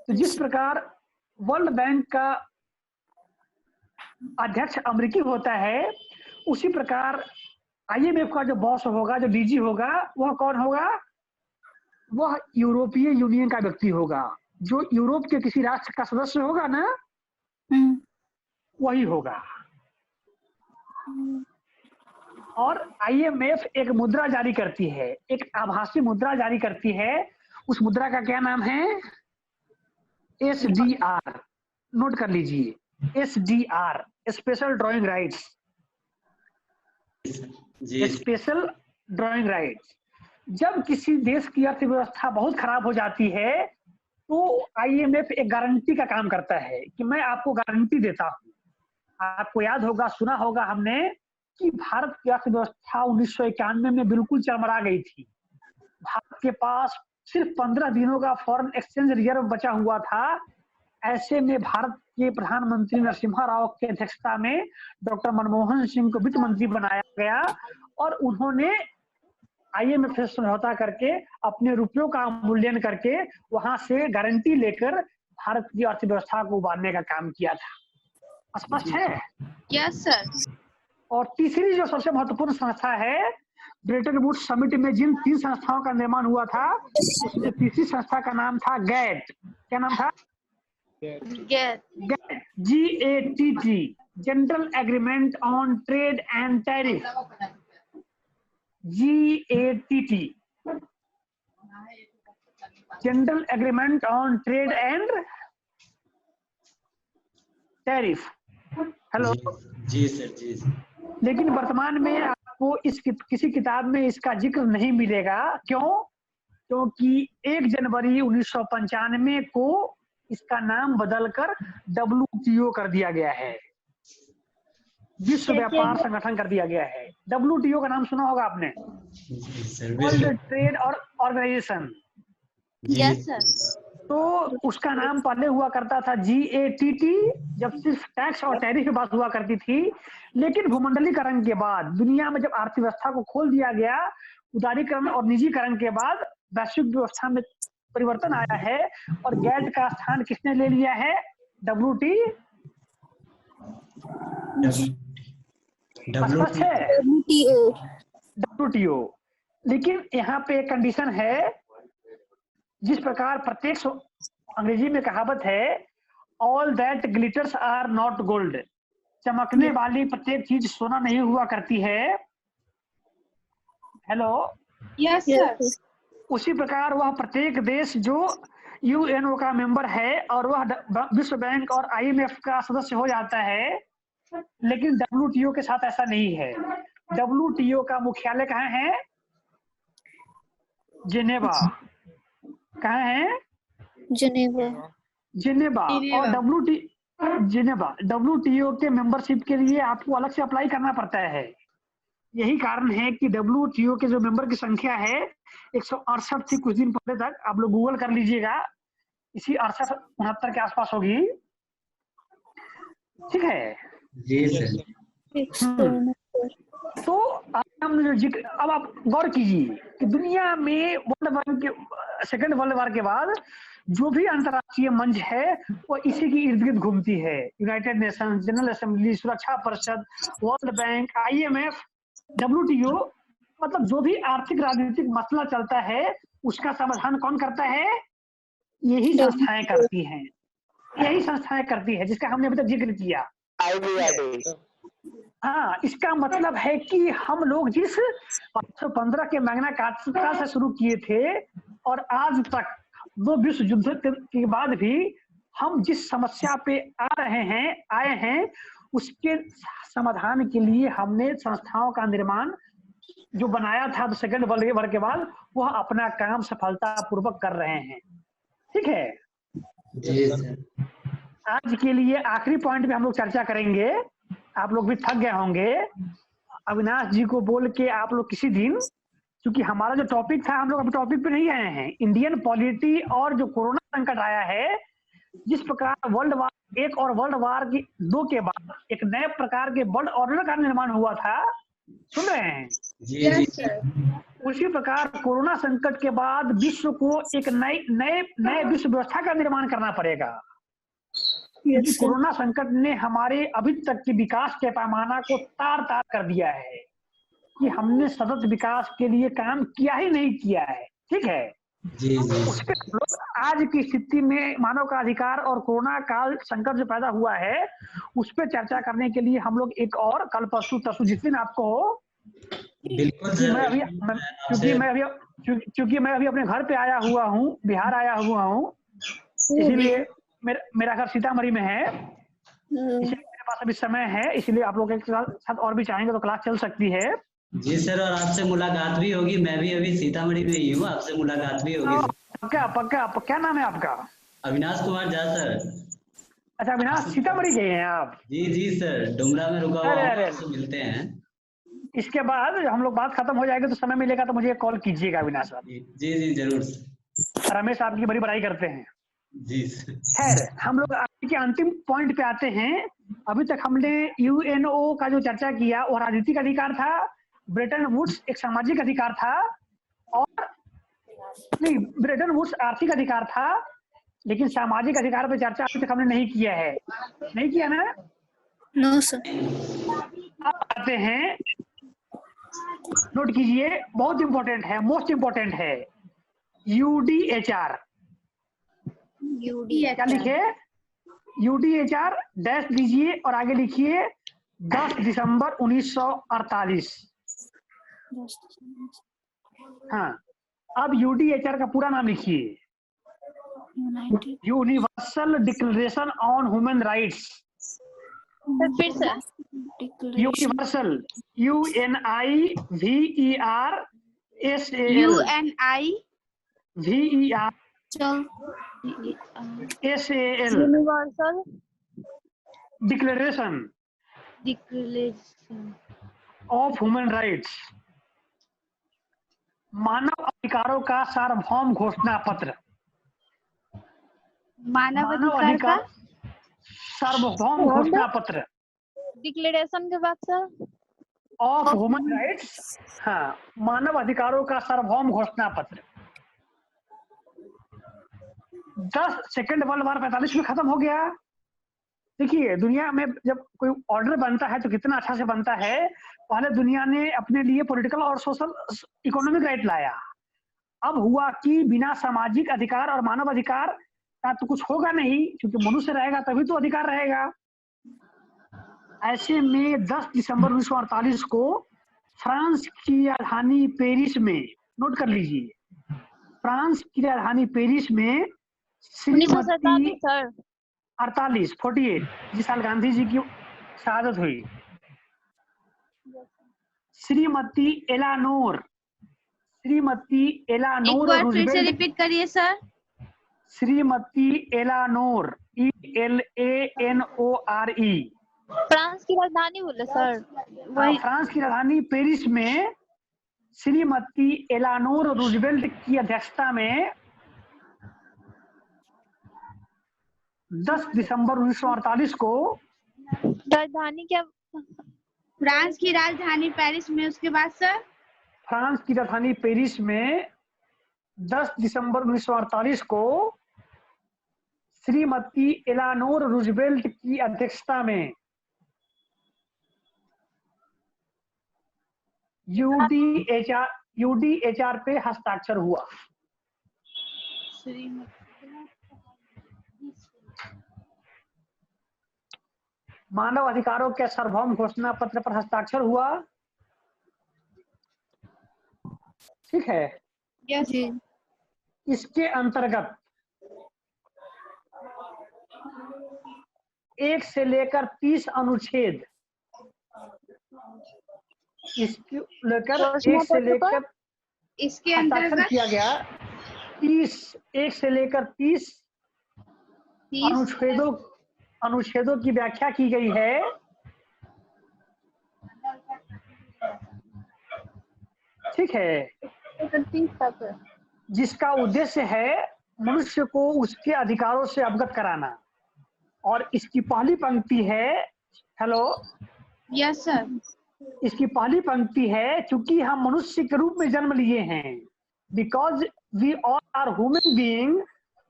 तो जिस प्रकार वर्ल्ड बैंक का अध्यक्ष अमेरिकी होता है, उसी प्रकार आईएमएफ का जो बॉस होगा, जो डीजी होगा, वह कौन होगा? वह यूरोपीय यूनियन का व्यक्ति होगा। जो यूरोप के किसी राष्ट्र का सदस्य होगा ना, वही होगा। और आईएमएफ एक मुद्रा जारी करती है, एक आभासी मुद्रा जारी करती है। उस मुद्रा का क्या नाम है? SDR। नोट कर लीजिए, SDR, special drawing rights. Special drawing rights. जब किसी देश की अर्थव्यवस्था बहुत खराब हो जाती है तो आईएमएफ एक गारंटी का काम करता है कि मैं आपको गारंटी देता हूँ। आपको याद होगा, सुना होगा हमने कि भारत की अर्थव्यवस्था 1991 में बिल्कुल चरमरा गई थी। भारत के पास सिर्फ 15 दिनों का फॉरेन एक्सचेंज रिजर्व बचा हुआ था। ऐसे में भारत के प्रधानमंत्री नरसिम्हा राव की अध्यक्षता में डॉक्टर मनमोहन सिंह को वित्त मंत्री बनाया गया और उन्होंने आईएमएफ से समझौता करके अपने रुपयों का मूल्यांकन करके वहां से गारंटी लेकर भारत की अर्थव्यवस्था को उबारने का काम किया था। स्पष्ट है? Yes sir. और तीसरी जो सबसे महत्वपूर्ण संस्था है, ब्रेटन वुड्स समिट में जिन 3 संस्थाओं का निर्माण हुआ था, उसमें तीसरी संस्था का नाम था गैट। क्या नाम था? GATT. GATT, general agreement on trade and tariff. GATT, general agreement on trade and tariff. Hello जी सर, जी सर। लेकिन वर्तमान में आपको किसी किताब में इसका जिक्र नहीं मिलेगा। क्यों? क्योंकि 1 जनवरी 1995 को इसका नाम बदलकर WTO कर दिया गया है, विश्व व्यापार संगठन कर दिया गया है। WTO का नाम सुना होगा आपने, वर्ल्ड ट्रेड और ऑर्गेनाइजेशन। Yes sir. तो उसका नाम पहले हुआ करता था GATT, जब सिर्फ टैक्स और टैरिफ की बात हुआ करती थी। लेकिन भूमंडलीकरण के बाद, दुनिया में जब अर्थव्यवस्था को खोल दिया गया, उदारीकरण और निजीकरण के बाद वैश्विक व्यवस्था में परिवर्तन आया है और गैट का स्थान किसने ले लिया है? WTO। लेकिन यहाँ पे एक कंडीशन है, जिस प्रकार प्रत्येक अंग्रेजी में कहावत है, all that glitters are not gold. चमकने वाली प्रत्येक चीज सोना नहीं हुआ करती है। Hello, yes sir. उसी प्रकार वह प्रत्येक देश जो UNO का मेंबर है और वह विश्व बैंक और IMF का सदस्य हो जाता है, लेकिन WTO के साथ ऐसा नहीं है। WTO का मुख्यालय कहाँ है? जिनेवा। कहाँ है? जिनेवा। और WTO के मेंबरशिप के लिए आपको अलग से अप्लाई करना पड़ता है। यही कारण है कि WTO के जो मेंबर की संख्या है 168 थी कुछ दिन पहले तक। आप लोग गूगल कर लीजिएगा, इसी 68-69 के आसपास होगी। ठीक है जी सर। तो हम जो जिक्र, अब आप गौर कीजिए कि दुनिया में सेकेंड वर्ल्ड वॉर के बाद जो भी अंतरराष्ट्रीय मंच है वो इसी की इर्द गिर्द घूमती है। यूनाइटेड नेशन, जनरल असेंबली, सुरक्षा परिषद, वर्ल्ड बैंक, IMF, WTO, मतलब जो भी आर्थिक राजनीतिक मसला चलता है उसका समाधान कौन करता है? यही संस्थाएं करती हैं। यही संस्थाएं करती है जिसका हमने अभी तक जिक्र किया। हाँ, इसका मतलब है कि हम लोग जिस 515 के मैग्ना कार्टा से शुरू किए थे और आज तक 2 विश्व युद्ध के बाद भी हम जिस समस्या पे आए हैं उसके समाधान के लिए हमने संस्थाओं का निर्माण जो बनाया था सेकेंड वर्ल्ड वॉर के बाद, वह अपना काम सफलतापूर्वक कर रहे हैं। ठीक है जी सर। आज के लिए आखिरी पॉइंट पे हम लोग चर्चा करेंगे। आप लोग भी थक गए होंगे। अविनाश जी को बोल के आप लोग किसी दिन क्योंकि हमारा जो टॉपिक था, हम लोग अभी टॉपिक पे नहीं आए हैं। इंडियन पॉलिटी और जो कोरोना संकट आया है, जिस प्रकार वर्ल्ड वार 1 और वर्ल्ड वार 2 के बाद एक नए प्रकार के वर्ल्ड ऑर्डर का निर्माण हुआ था, सुन रहे हैं? जी जी उसी प्रकार कोरोना संकट के बाद विश्व को एक नए विश्व व्यवस्था का निर्माण करना पड़ेगा। क्योंकि कोरोना संकट ने हमारे अभी तक के विकास के पैमाना को तार तार कर दिया है कि हमने सतत विकास के लिए काम किया ही नहीं किया है। ठीक है जी जी उसके लोग आज की स्थिति में मानव का अधिकार और कोरोना काल संकट जो पैदा हुआ है, उस पर चर्चा करने के लिए हम लोग एक और कल परसों तरसों जिस दिन आपको हो, बिल्कुल क्योंकि सर, मैं अभी अपने घर पे आया हुआ हूँ, बिहार आया हुआ हूँ, इसीलिए मेरा घर सीतामढ़ी में है, इसलिए मेरे पास अभी समय है, इसलिए आप लोगों के साथ और भी चाहेंगे तो क्लास चल सकती है। जी सर, और आपसे मुलाकात भी होगी। मैं भी अभी सीतामढ़ी में ही हूँ, आपसे मुलाकात भी होगी सर। पक्का क्या नाम है आपका? अविनाश कुमार झा सर। अच्छा अविनाश, सीतामढ़ी गए हैं आप? जी जी सर, डुमरा में रुका हुआ हूँ, आपसे मिलते हैं। इसके बाद हम लोग बात खत्म हो जाएगी तो समय मिलेगा तो मुझे कॉल कीजिएगा अविनाश साहब। जी जी जरूर। रमेश आपकी बड़ी बड़ाई करते हैं। जी सर। खैर हम लोग आज के अंतिम पॉइंट पे आते हैं। अभी तक हमने यूएनओ का जो चर्चा किया वो राजनीतिक अधिकार था, ब्रेटन वुड्स एक सामाजिक अधिकार था, और नहीं ब्रेटन वुड्स आर्थिक अधिकार था, लेकिन सामाजिक अधिकार पे चर्चा अभी तक हमने नहीं किया है। नहीं किया ना? No sir. अब आते हैं, नोट कीजिए, बहुत इंपॉर्टेंट है, मोस्ट इंपॉर्टेंट है, यूडीएचआर। क्या लिखे? यूडीएचआर डैश दीजिए और आगे लिखिए 10 दिसंबर 1948। हाँ, अब यूडीएचआर का पूरा नाम लिखिए, universal declaration on human rights. फिर से universal, UNIVERSAL universal declaration of human rights, मानव अधिकारों का सार्वभौम घोषणा पत्र। मानव अधिकार का सार्वभौम घोषणा पत्र डिक्लेरेशन के बाद सर ऑफ ह्यूमन राइट्स। हाँ, मानव अधिकारों का सार्वभौम घोषणा पत्र 10 सेकेंड वर्ल्ड वार 45 में खत्म हो गया। देखिए दुनिया में जब कोई ऑर्डर बनता है तो कितना अच्छा से बनता है। पहले दुनिया ने अपने लिए पॉलिटिकल और सोशल इकोनॉमिक राइट लाया। अब हुआ कि बिना सामाजिक अधिकार और मानव अधिकार का तो कुछ होगा नहीं, क्योंकि मनुष्य रहेगा तभी तो अधिकार रहेगा। ऐसे में 10 दिसंबर 1948 को फ्रांस की राजधानी पेरिस में, नोट कर लीजिए, फ्रांस की राजधानी पेरिस में 1947 सर 48 जिस साल गांधी जी की शहादत हुई, श्रीमती एलानोर एक बार फिर से रिपीट करिए सर। श्रीमती एलानोर ELANORE फ्रांस की राजधानी बोले सर। फ्रांस की राजधानी पेरिस में श्रीमती एलानोर रूजवेल्ट की अध्यक्षता में 10 दिसंबर 1948 को राजधानी क्या? फ्रांस की राजधानी पेरिस में, उसके बाद सर फ्रांस की राजधानी पेरिस में 10 दिसंबर 1948 को श्रीमती एलानोर रूजवेल्ट की अध्यक्षता में यूडीएचआर पे हस्ताक्षर हुआ। मानव अधिकारों के सार्वभौम घोषणा पत्र पर हस्ताक्षर हुआ। ठीक है, जी। इसके अंतर्गत 1 से लेकर 30 अनुच्छेद, इसके लेकर इसके हस्ताक्षर अंतर्गत किया गया। 1 से लेकर 30 अनुच्छेदों की व्याख्या की गई है। ठीक है, 31 था सर। जिसका उद्देश्य है मनुष्य को उसके अधिकारों से अवगत कराना। और इसकी पहली पंक्ति है, हेलो, यस सर। इसकी पहली पंक्ति है, क्योंकि हम मनुष्य के रूप में जन्म लिए हैं, because we all are human being,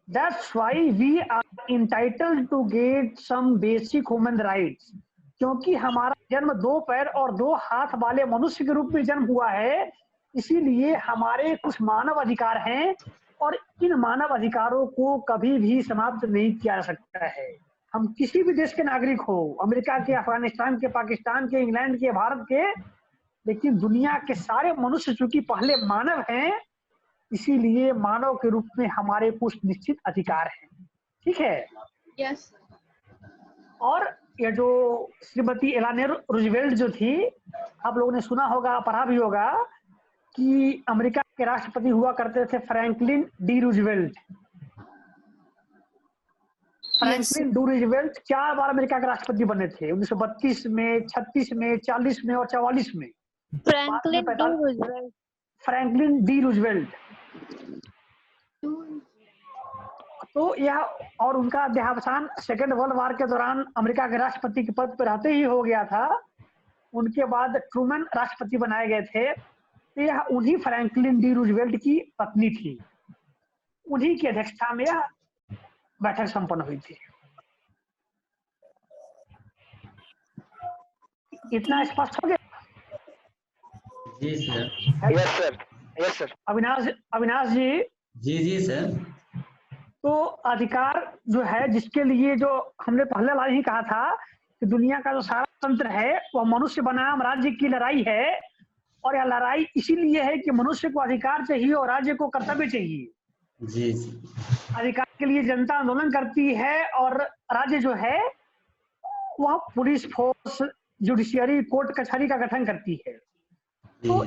that's why we are entitled to get some basic human rights. क्योंकि हमारा जन्म 2 पैर और 2 हाथ वाले मनुष्य के रूप में जन्म हुआ है, इसीलिए हमारे कुछ मानव अधिकार हैं और इन मानव अधिकारों को कभी भी समाप्त नहीं किया जा सकता है। हम किसी भी देश के नागरिक हो, अमेरिका के, अफगानिस्तान के, पाकिस्तान के, इंग्लैंड के, भारत के, लेकिन दुनिया के सारे मनुष्य चूंकि पहले मानव हैं, इसीलिए मानव के रूप में हमारे कुछ निश्चित अधिकार हैं। ठीक है, यस। और ये जो श्रीमती एलेनोर रूजवेल्ट जो थी, आप लोगों ने सुना होगा, पढ़ा भी होगा कि अमेरिका के राष्ट्रपति हुआ करते थे Franklin D Roosevelt. Franklin D Roosevelt 4 बार अमेरिका के राष्ट्रपति बने थे, 1932 में, 36 में, 40 में और 44 में। Franklin D Roosevelt. तो यह, और उनका देहावसान सेकेंड वर्ल्ड वॉर के दौरान अमेरिका के राष्ट्रपति के पद पर रहते ही हो गया था। उनके बाद ट्रूमैन राष्ट्रपति बनाए गए थे। तो यह उन्हीं फ्रैंकलिन डी रूजवेल्ट की पत्नी थी। उन्हीं की अध्यक्षता में यह बैठक संपन्न हुई थी। इतना स्पष्ट हो गया? जी sir. Yes sir, yes sir. Avinash ji. जी सर। तो अधिकार जो है, जिसके लिए जो हमने पहले लाइन ही कहा था कि दुनिया का जो सारा तंत्र है वह मनुष्य बनाम राज्य की लड़ाई है, और यह लड़ाई इसीलिए है कि मनुष्य को अधिकार चाहिए और राज्य को कर्तव्य चाहिए। जी। अधिकार के लिए जनता आंदोलन करती है और राज्य जो है वह पुलिस फोर्स, जुडिशियरी, कोर्ट कचहरी का गठन करती है। तो